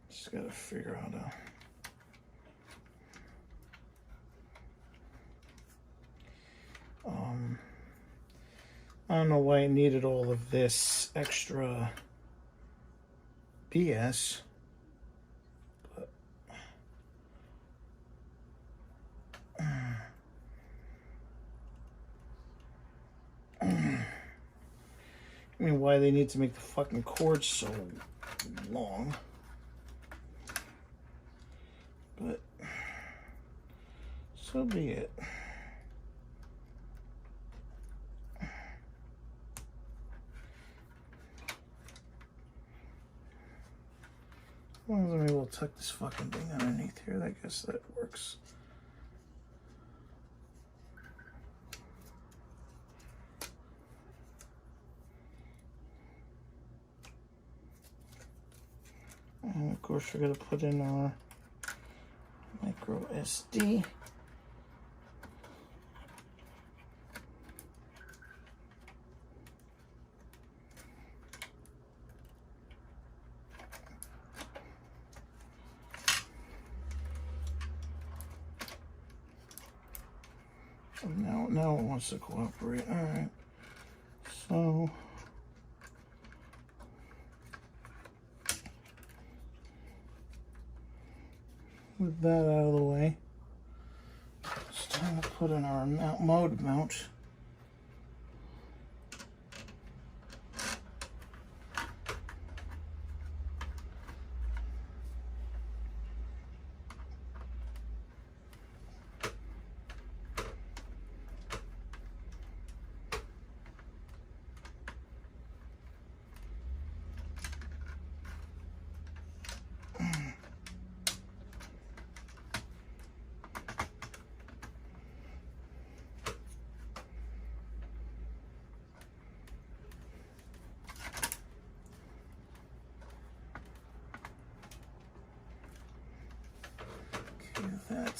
[SPEAKER 9] Just gotta figure out I don't know why I needed all of this extra BS, but I mean, why they need to make the fucking cords so long. But so be it. As long as I'm able to tuck this fucking thing underneath here, I guess that works. And of course we're going to put in our micro SD. So now it wants to cooperate. All right. So with that out of the way, it's time to put in our mode mount.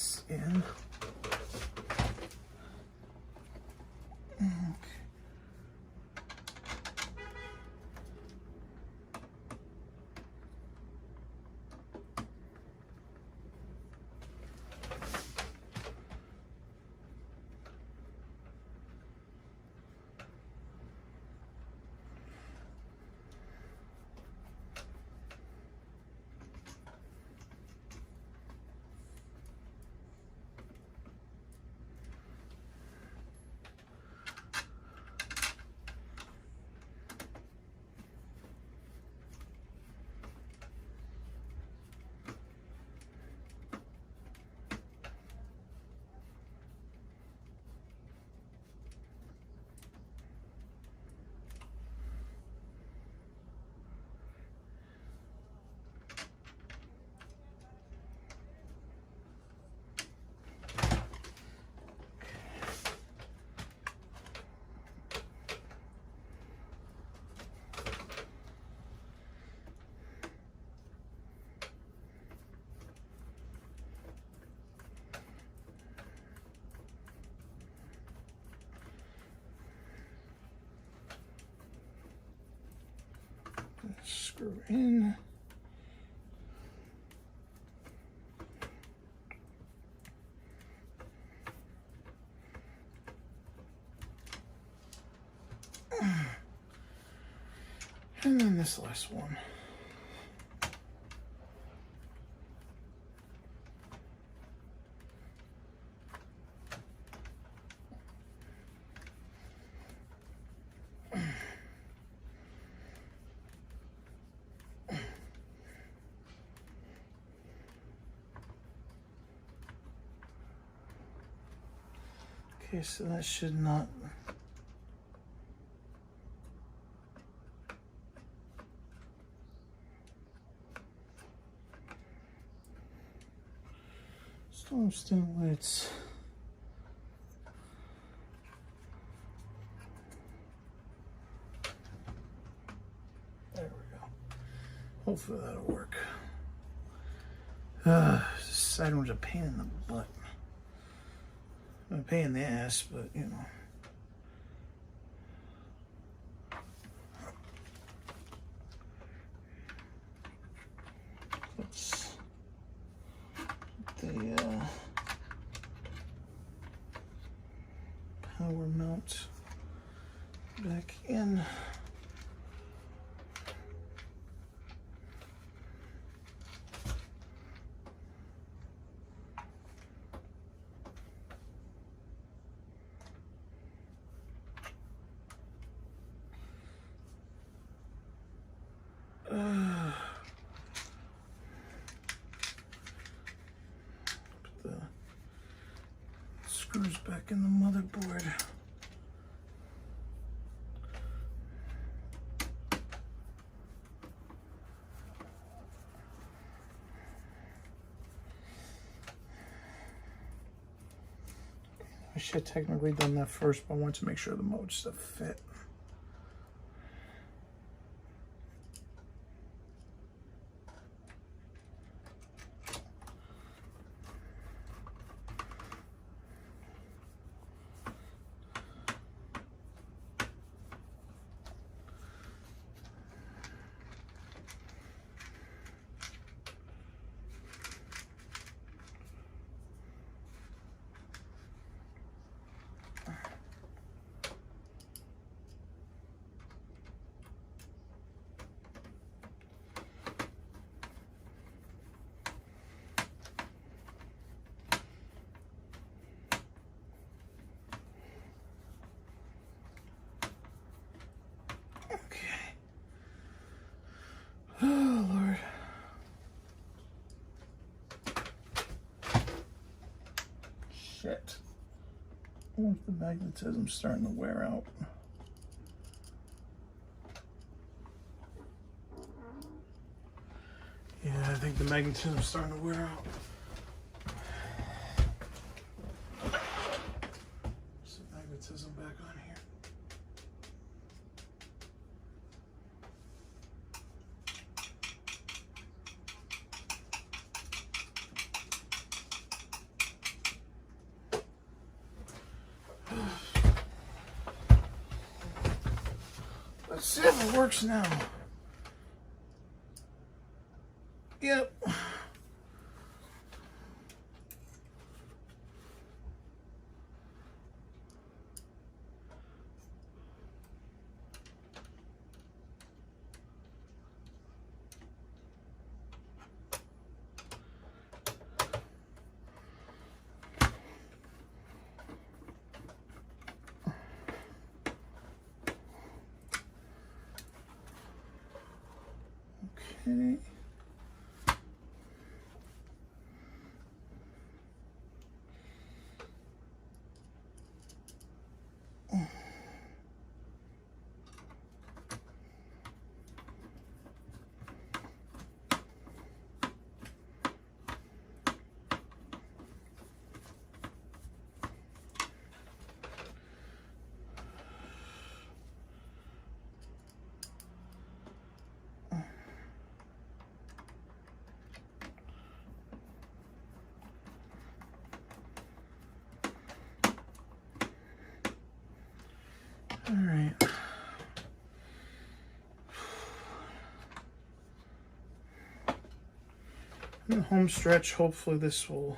[SPEAKER 9] this in. Okay. Screw in. And then this last one. Okay, so that should not. Still understand why it's. There we go. Hopefully that'll work. This side one's a pain in the butt. A pain in the ass, but you know. Let's put the power mount back in. Put the screws back in the motherboard. I should have technically done that first, but I wanted to make sure the mode stuff fit. Oh, Lord. Shit. I wonder if the magnetism's starting to wear out. Yeah, I think the magnetism's starting to wear out. Put the magnetism back on here. Let's see if it works now. Yep. Okay. All right. In the home stretch, hopefully this works.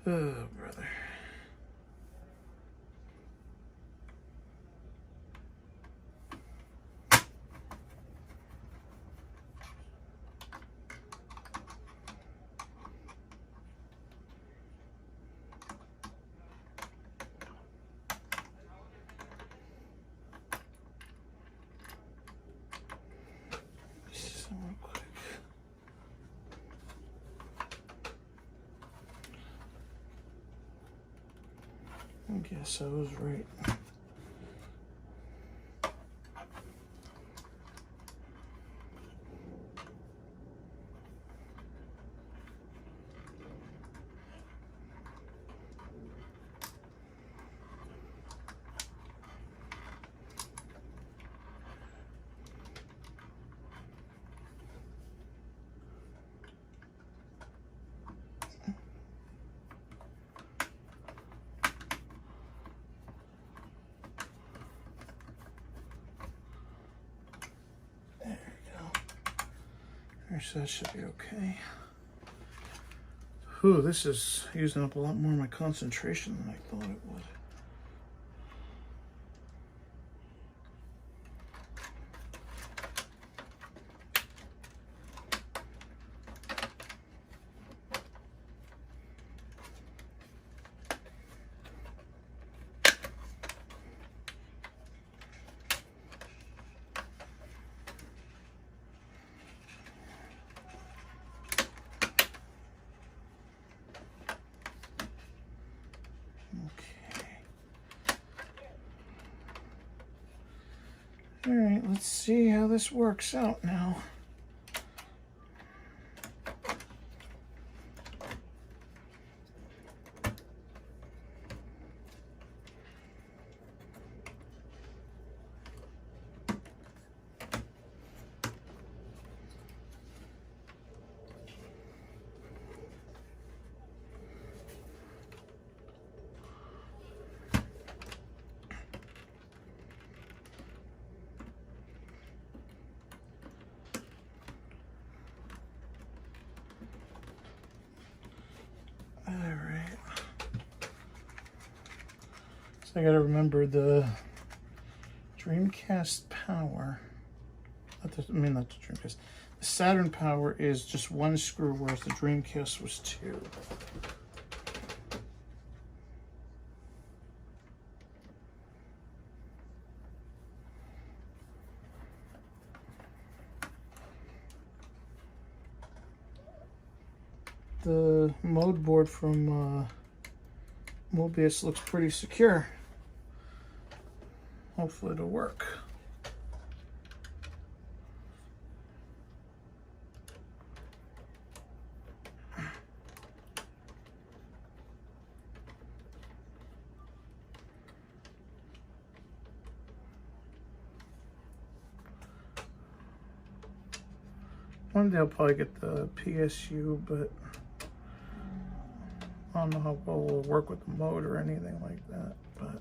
[SPEAKER 9] Oh, brother. So quick. I guess I was right. So that should be okay. Whew, this is using up a lot more of my concentration than I thought it would. All right, let's see how this works out now. I gotta remember the Dreamcast power. Not the Dreamcast. The Saturn power is just one screw, whereas the Dreamcast was two. The mode board from Mobius looks pretty secure. Hopefully it'll work. One day I'll probably get the PSU, but I don't know how well it'll work with the motor or anything like that. But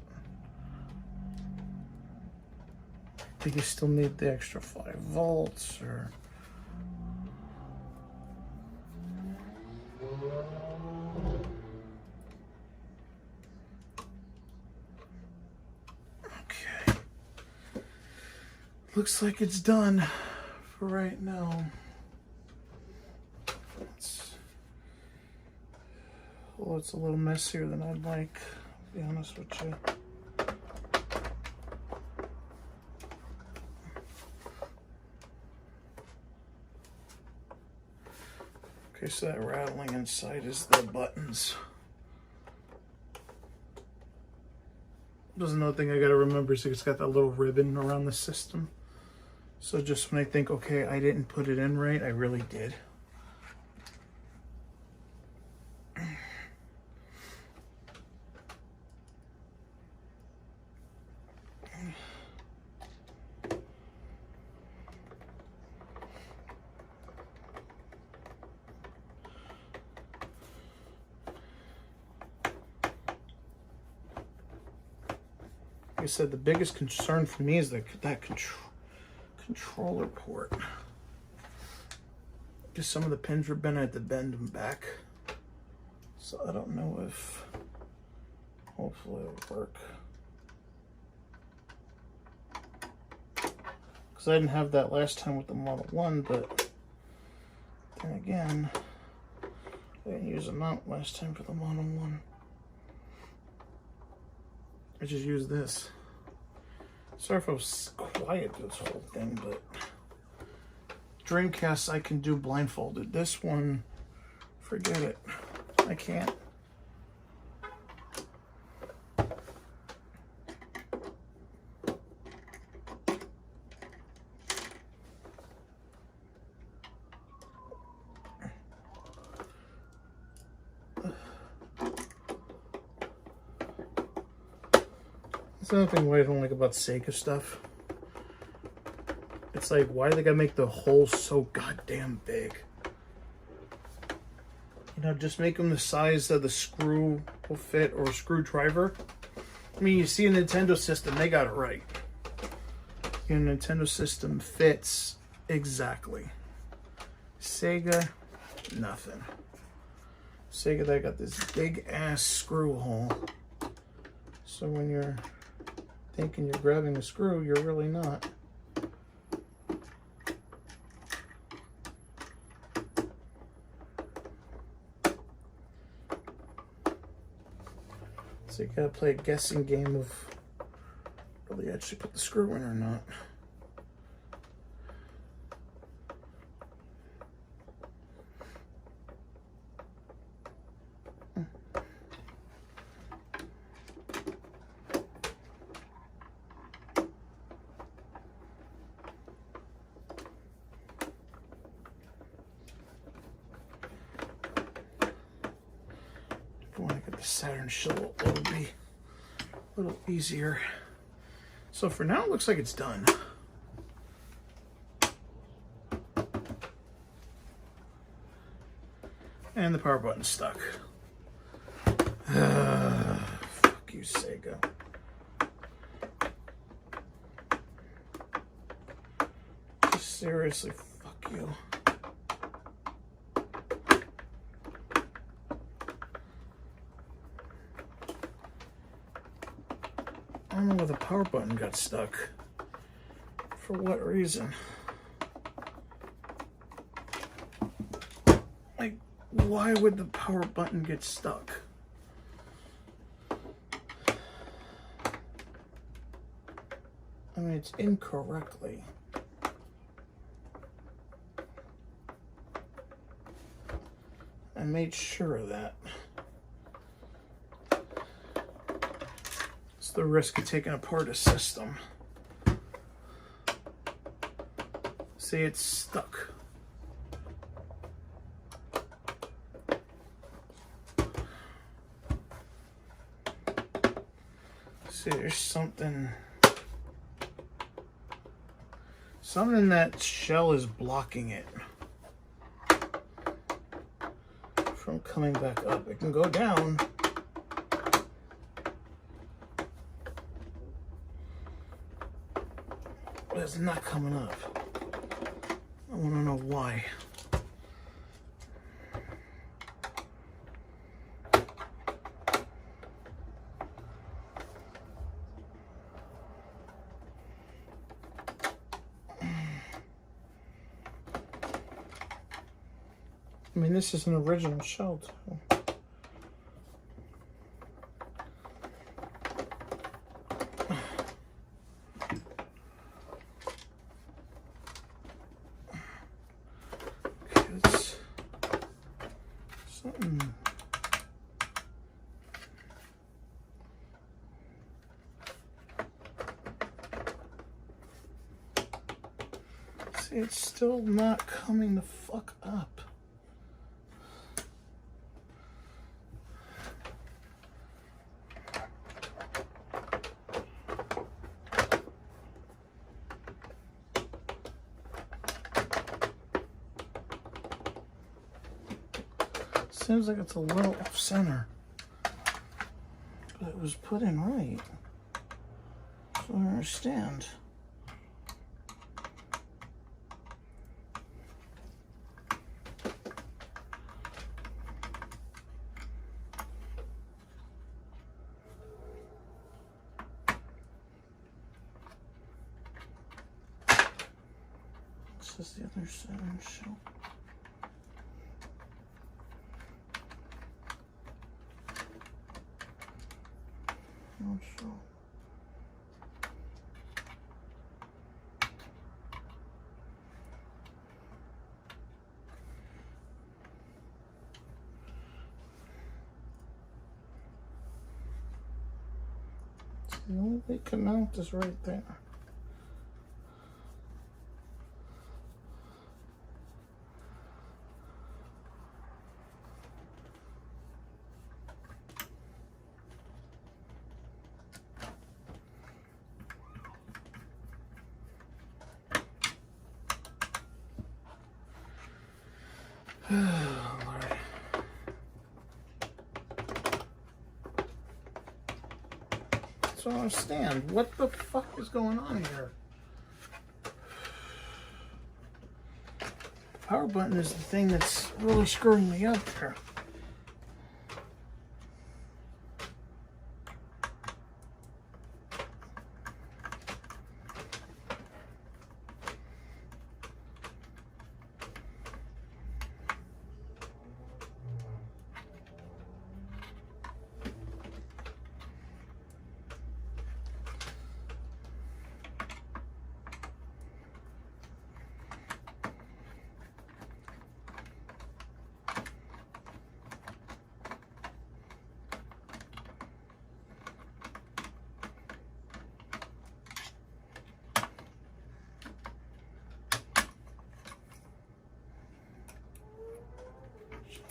[SPEAKER 9] I think you still need the extra 5 volts or. Okay. Looks like it's done for right now. Well, it's a little messier than I'd like, to be honest with you. Okay, so that rattling inside is the buttons. There's another thing I gotta remember is it's got that little ribbon around the system. So just when I think, okay, I didn't put it in right, I really did. Like I said, the biggest concern for me is that controller port. Just some of the pins were bent, I had to bend them back. So I don't know if, hopefully it'll work. Because I didn't have that last time with the Model 1, but then again, I didn't use a mount last time for the Model 1. I just used this. Sorry if I was quiet this whole thing, but Dreamcast I can do blindfolded. This one, forget it. I can't. That's another thing what I don't like about Sega stuff. It's like, why do they gotta make the holes so goddamn big? You know, just make them the size that the screw will fit, or a screwdriver. I mean, you see a Nintendo system, they got it right. Your Nintendo system fits exactly. Sega, nothing. Sega, they got this big ass screw hole. So when you're thinking you're grabbing a screw, you're really not. So you gotta play a guessing game of whether you actually put the screw in or not. When I get the Saturn shell, it'll be a little easier. So for now, it looks like it's done. And the power button's stuck. Fuck you, Sega. Seriously, fuck you. I don't know where the power button got stuck. For what reason? Like, why would the power button get stuck? I mean, it's incorrectly. I made sure of that. It's the risk of taking apart a system. See, it's stuck. See, there's something in that shell is blocking it. from coming back up. It can go down. But it's not coming up. I want to know why. I mean, this is an original shell, too. Okay, it's something. See, it's still not coming the fuck up. Seems like it's a little off center, but it was put in right. So I don't understand. This is the other Saturn shell. Not sure. The only way it can mount is right there. Lord. So I don't understand. What the fuck is going on here? Power button is the thing that's really screwing me up here.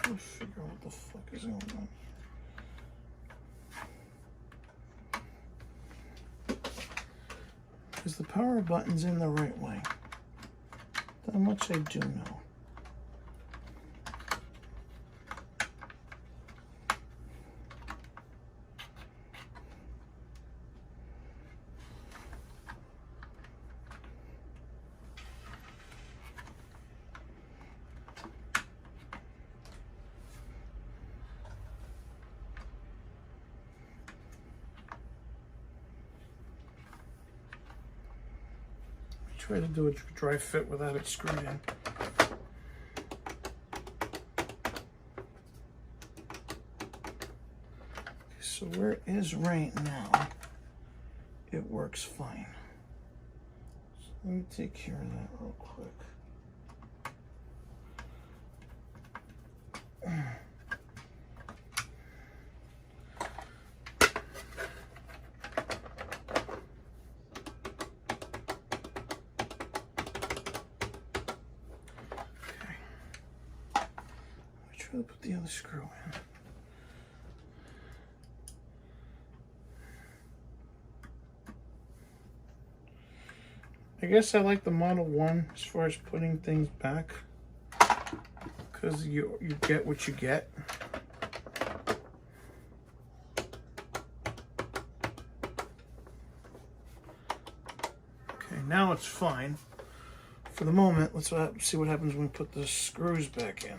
[SPEAKER 9] Trying to figure out what the fuck is going on. Is the power button's in the right way? That much I do know. Try to do a dry fit without it screwed in. Okay, so where it is right now, it works fine. So let me take care of that real quick. Try to put the other screw in. I guess I like the Model 1 as far as putting things back, because you get what you get. Okay, now it's fine. For the moment, let's see what happens when we put the screws back in.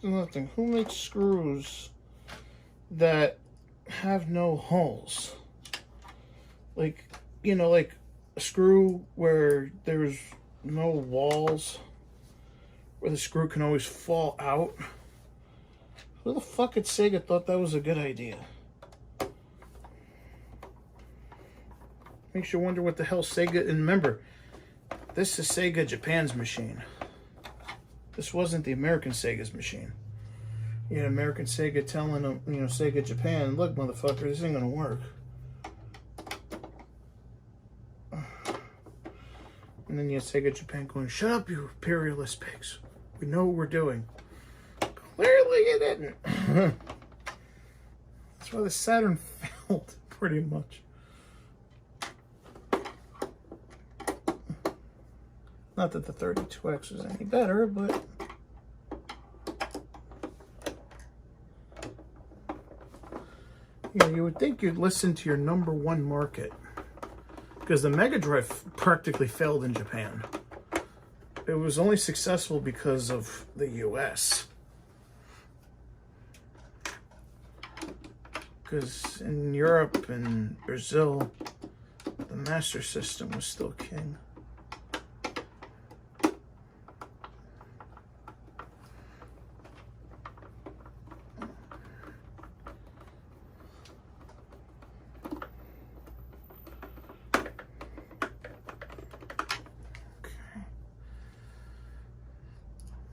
[SPEAKER 9] Nothing. Who makes screws that have no holes? Like, you know, like a screw where there's no walls, where the screw can always fall out. Who the fuck at Sega thought that was a good idea? Makes you wonder what the hell Sega, and remember, this is Sega Japan's machine. This wasn't the American Sega's machine. You had American Sega telling them, you know, Sega Japan, look, motherfucker, this ain't gonna work. And then you had Sega Japan going, shut up, you imperialist pigs. We know what we're doing. Clearly you didn't. That's why the Saturn failed, pretty much. Not that the 32X was any better, but you know, you would think you'd listen to your #1 market, because the Mega Drive practically failed in Japan. It was only successful because of the US. Because in Europe and Brazil, the Master System was still king.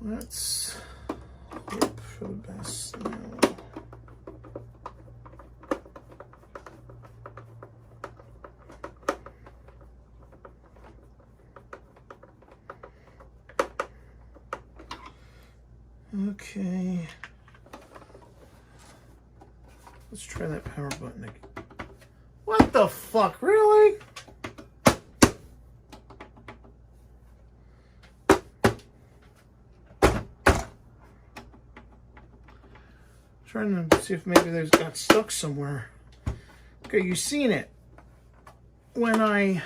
[SPEAKER 9] Let's hope for the best now. Okay. Let's try that power button again. What the fuck, really? Trying to see if maybe there's got stuck somewhere. Okay, you've seen it. When I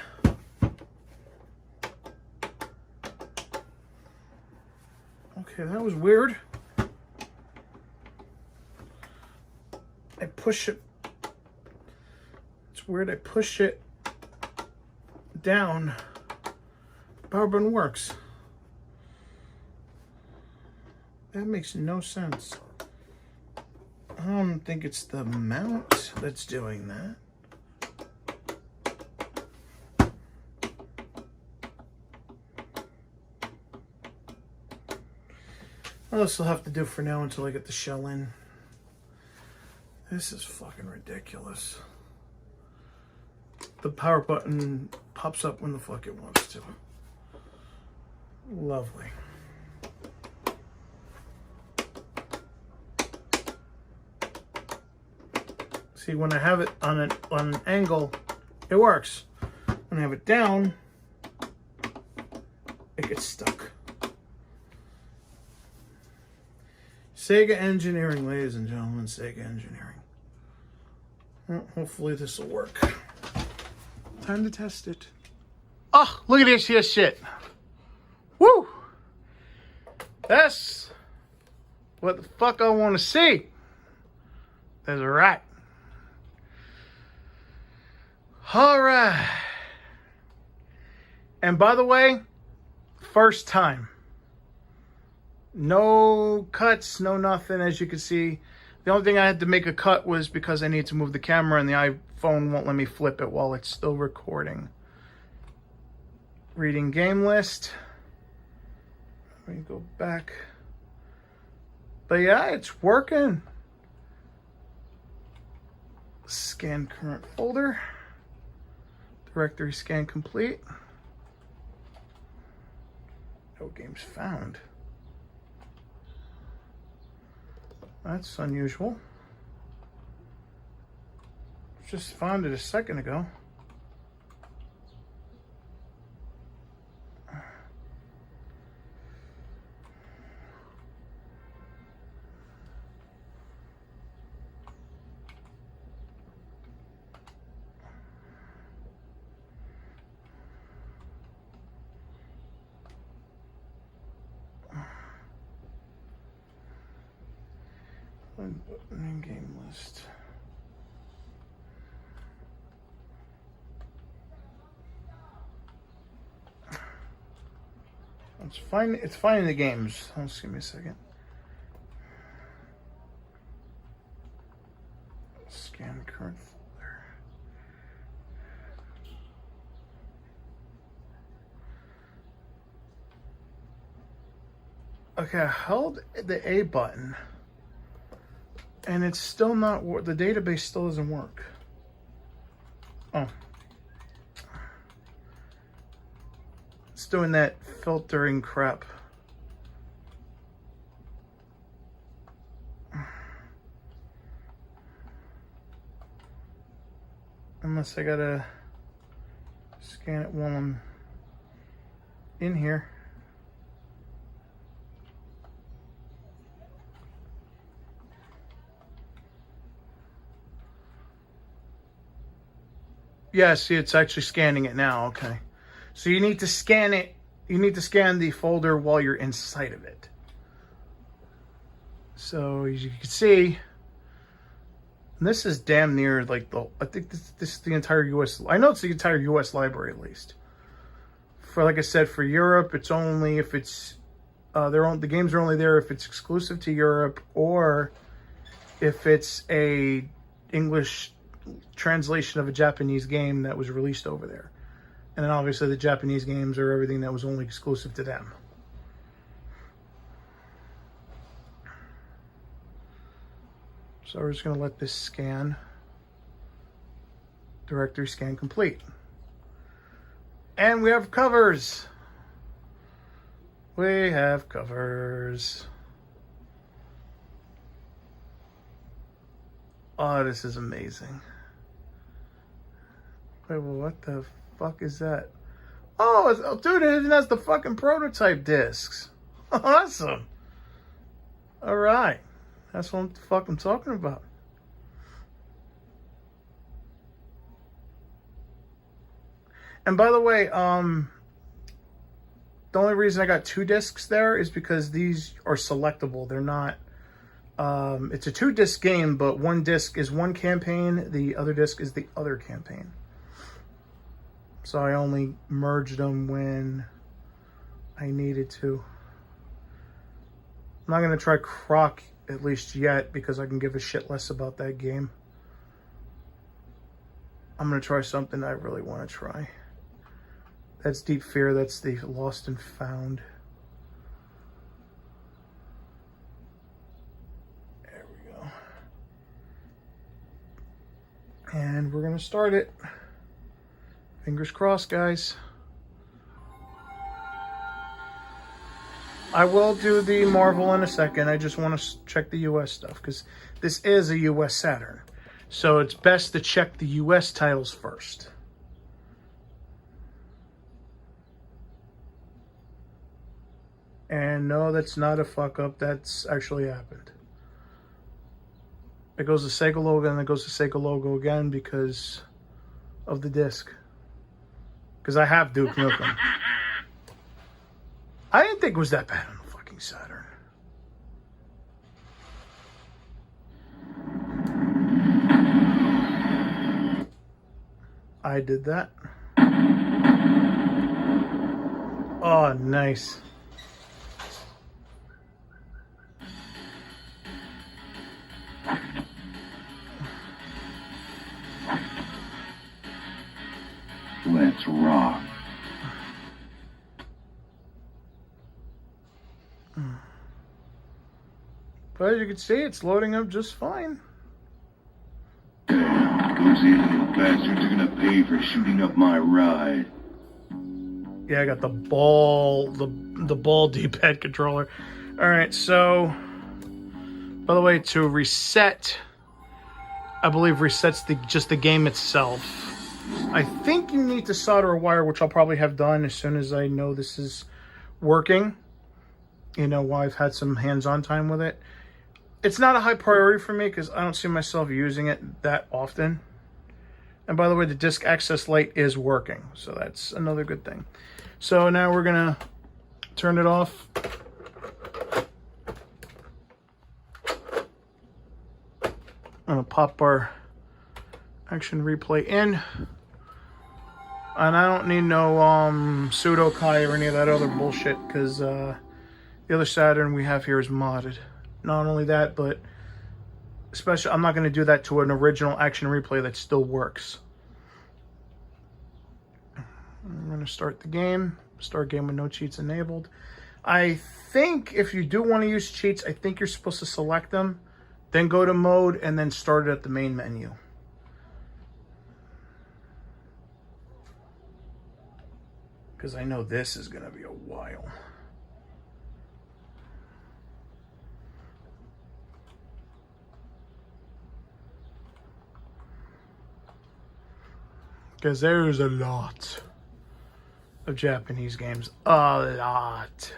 [SPEAKER 9] okay, that was weird. I push it. It's weird. I push it down. Power button works. That makes no sense. I don't think it's the mount that's doing that. Well, this will have to do for now until I get the shell in. This is fucking ridiculous. The power button pops up when the fuck it wants to. Lovely. See, when I have it on an angle, it works. When I have it down, it gets stuck. Sega engineering, ladies and gentlemen, Sega engineering. Well, hopefully this will work. Time to test it. Oh, look at this here shit. Woo! That's what the fuck I want to see. That's right. All right. And by the way, first time. No cuts, no nothing, as you can see. The only thing I had to make a cut was because I need to move the camera and the iPhone won't let me flip it while it's still recording. Reading game list. Let me go back. But yeah, it's working. Scan current folder. Directory scan complete. No games found. That's unusual. Just found it a second ago. In game list. It's finding the games. Just give me a second. Scan current folder. Okay, I held the A button. And it's still not, the database still doesn't work. Oh. It's doing that filtering crap. Unless I gotta scan it while I'm in here. Yeah, see, it's actually scanning it now. Okay. So you need to scan it. You need to scan the folder while you're inside of it. So as you can see, this is damn near like I think this is the entire US. I know it's the entire US library at least. For, like I said, for Europe, it's only if it's, the games are only there if it's exclusive to Europe or if it's a English translation of a Japanese game that was released over there. And then obviously the Japanese games are everything that was only exclusive to them. So we're just going to let this scan. Directory scan complete. And we have covers. We have covers. Oh, this is amazing. Wait, well, what the fuck is that? Oh, dude, it even has the fucking prototype discs. Awesome. All right. That's what the fuck I'm talking about. And by the way, the only reason I got 2 discs there is because these are selectable. They're not, it's a 2-disc game, but one disc is one campaign, the other disc is the other campaign. So I only merged them when I needed to. I'm not going to try Croc at least yet because I can give a shit less about that game. I'm going to try something I really want to try. That's Deep Fear. That's the Lost and Found. There we go. And we're going to start it. Fingers crossed, guys. I will do the Marvel in a second. I just want to check the US stuff because this is a US Saturn. So it's best to check the US titles first. And no, that's not a fuck up. That's actually happened. It goes to Sega logo and it goes to Sega logo again because of the disc. Because I have Duke Nukem. I didn't think it was that bad on the fucking Saturn. I did that. Oh, nice.
[SPEAKER 1] Let's rock.
[SPEAKER 9] But as you can see, it's loading up just fine.
[SPEAKER 1] Those idiot bastards are gonna pay for shooting up my ride.
[SPEAKER 9] Yeah, I got the ball D-pad controller. All right, so by the way, to reset, I believe resets just the game itself. I think you need to solder a wire, which I'll probably have done as soon as I know this is working. You know, while I've had some hands-on time with it. It's not a high priority for me because I don't see myself using it that often. And by the way, the disk access light is working, so that's another good thing. So now we're gonna turn it off. I'm gonna pop our action replay in. And I don't need no pseudo Kai or any of that other bullshit because the other Saturn we have here is modded. Not only that, but especially I'm not going to do that to an original action replay that still works. I'm going to start the game. Start game with no cheats enabled. I think if you do want to use cheats, I think you're supposed to select them, then go to mode, and then start it at the main menu. Because I know this is going to be a while. Because there's a lot of Japanese games. A lot.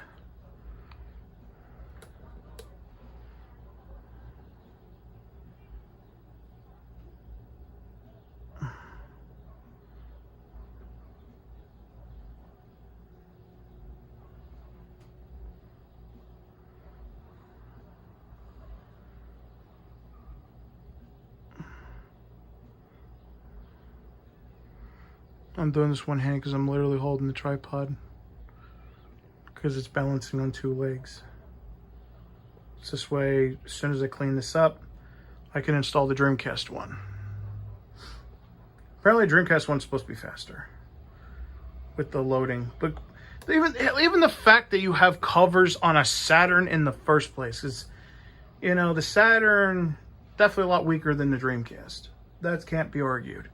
[SPEAKER 9] I'm doing this one hand because I'm literally holding the tripod because it's balancing on two legs. So this way, as soon as I clean this up, I can install the Dreamcast one. Apparently, Dreamcast one's supposed to be faster with the loading, but even the fact that you have covers on a Saturn in the first place is, you know, the Saturn definitely a lot weaker than the Dreamcast. That can't be argued.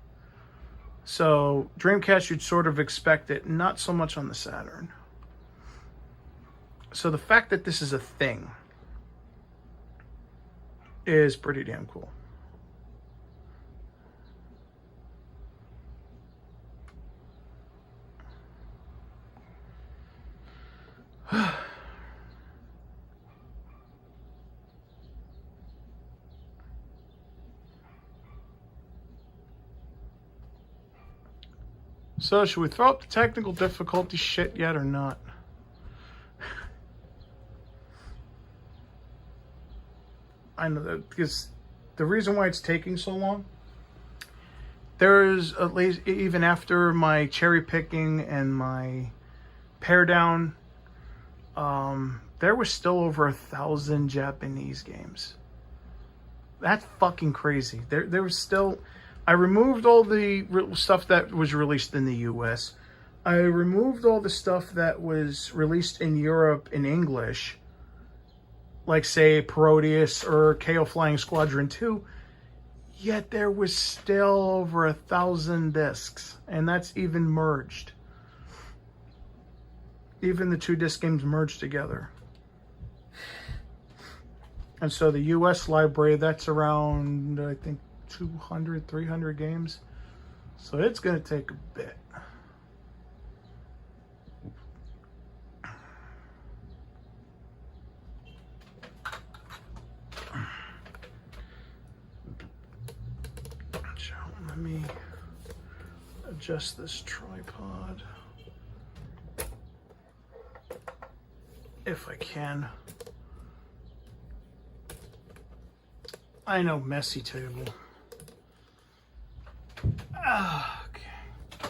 [SPEAKER 9] So Dreamcast, you'd sort of expect it, not so much on the Saturn. So the fact that this is a thing is pretty damn cool. So, should we throw up the technical difficulty shit yet or not? I know that because the reason why it's taking so long, there's at least, even after my cherry picking and my pare down, there was still over 1,000 Japanese games. That's fucking crazy. There was still... I removed all the stuff that was released in the US. I removed all the stuff that was released in Europe in English, like, say, Proteus or KO Flying Squadron 2. Yet there was still over 1,000 discs, and that's even merged. Even the two disc games merged together. And so the US library, that's around, I think, 200, 300 games. So it's going to take a bit. So let me adjust this tripod if I can. I know, messy table. Okay.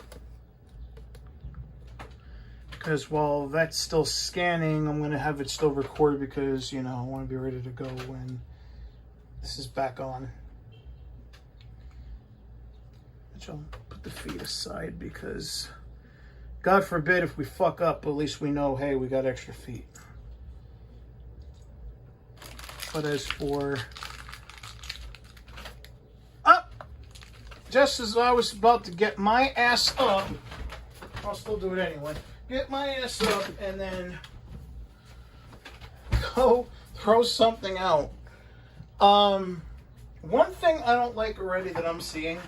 [SPEAKER 9] Because while that's still scanning, I'm going to have it still recorded because, you know, I want to be ready to go when this is back on. Which I'll put the feet aside because, God forbid, if we fuck up, at least we know, hey, we got extra feet. But as for... Just as I was about to get my ass up, I'll still do it anyway. get my ass up and then go throw something out. One thing I don't like already that I'm seeing,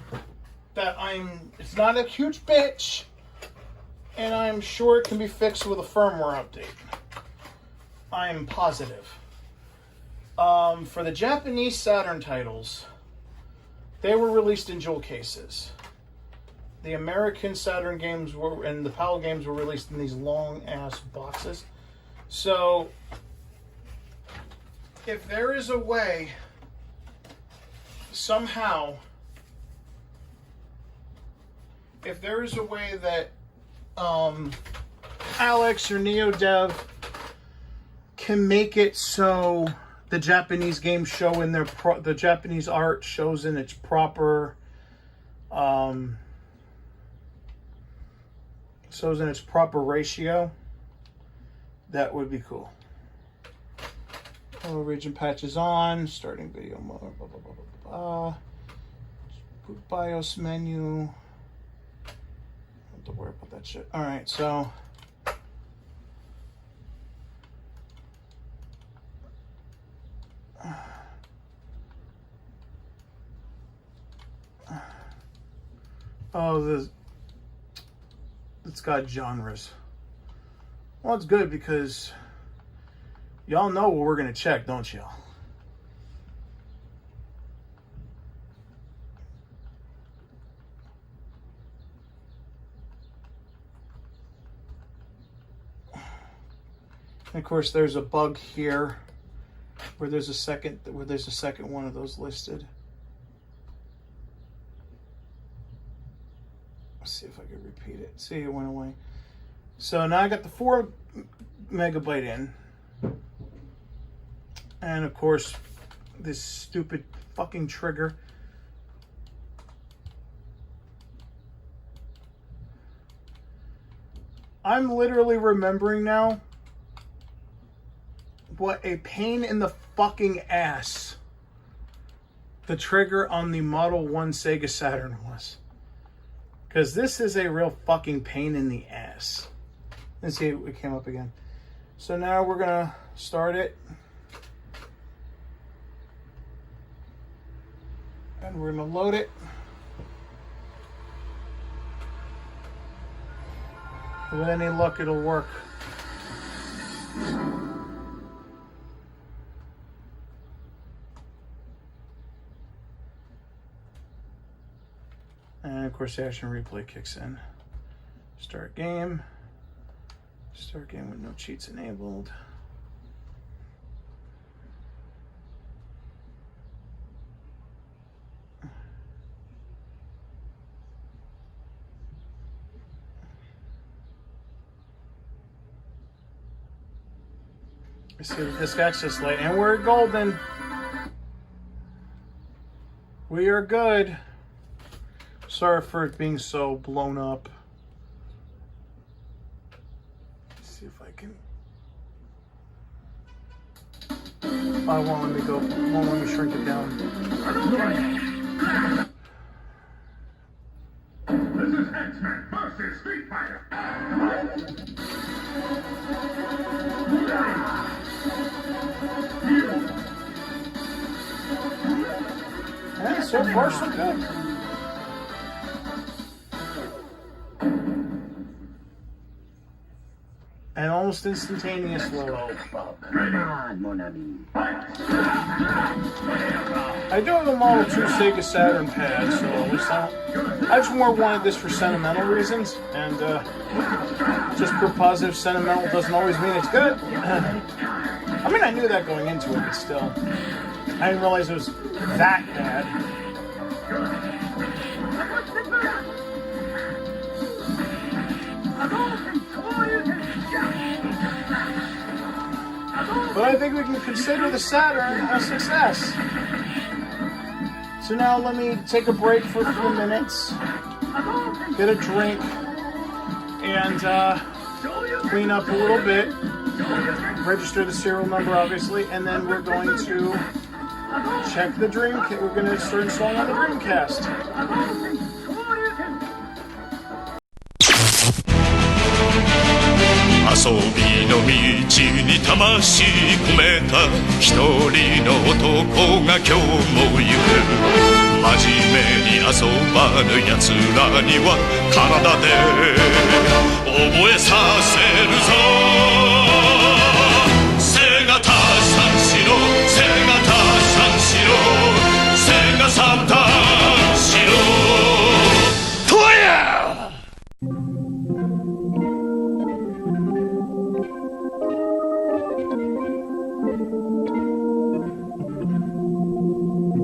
[SPEAKER 9] it's not a huge bitch, and I'm sure it can be fixed with a firmware update. I'm positive. For the Japanese Saturn titles, they were released in jewel cases. The American Saturn games and the PAL games were released in these long-ass boxes. So, if there is a way, somehow, if there is a way that Alex or NeoDev can make it so the Japanese games show in their the Japanese art shows in its proper ratio, that would be cool. Oh, region patches on, starting video mode, blah, blah, blah, blah, blah. Boot BIOS menu. Don't have to worry about that shit. All right, so it's got genres. Well, it's good because y'all know what we're gonna check, don't y'all? And of course, there's a bug here where there's a second one of those listed. Let's see if I can repeat it. See, it went away. So now I got the 4 megabyte in. And of course, this stupid fucking trigger. I'm literally remembering now what a pain in the fucking ass the trigger on the Model 1 Sega Saturn was. Because this is a real fucking pain in the ass. Let's see, it came up again. So now we're gonna start it. And we're gonna load it. With any luck, it'll work. And of course, the action replay kicks in. Start game. Start game with no cheats enabled. Let's see the disk access light, and we're golden. We are good. Sorry for it being so blown up. Let's see if I can. I won't let me go. Won't let me shrink it down.
[SPEAKER 8] This is X-Men versus Street Fighter.
[SPEAKER 9] Yeah, so far so good. And almost instantaneous load. I do have a Model 2 Sega Saturn pad, so at least I just more wanted this for sentimental reasons, and just pure positive sentimental doesn't always mean it's good. I mean, I knew that going into it, but still. I didn't realize it was that bad. But I think we can consider the Saturn a success. So now let me take a break for a few minutes, get a drink, and clean up a little bit, register the serial number obviously, and then we're going to check the Dream. We're going to start installing on the Dreamcast.
[SPEAKER 10] 遊びの道に魂込めた一人の男が今日も行く真面目に遊ばぬ奴らには体で覚えさせるぞ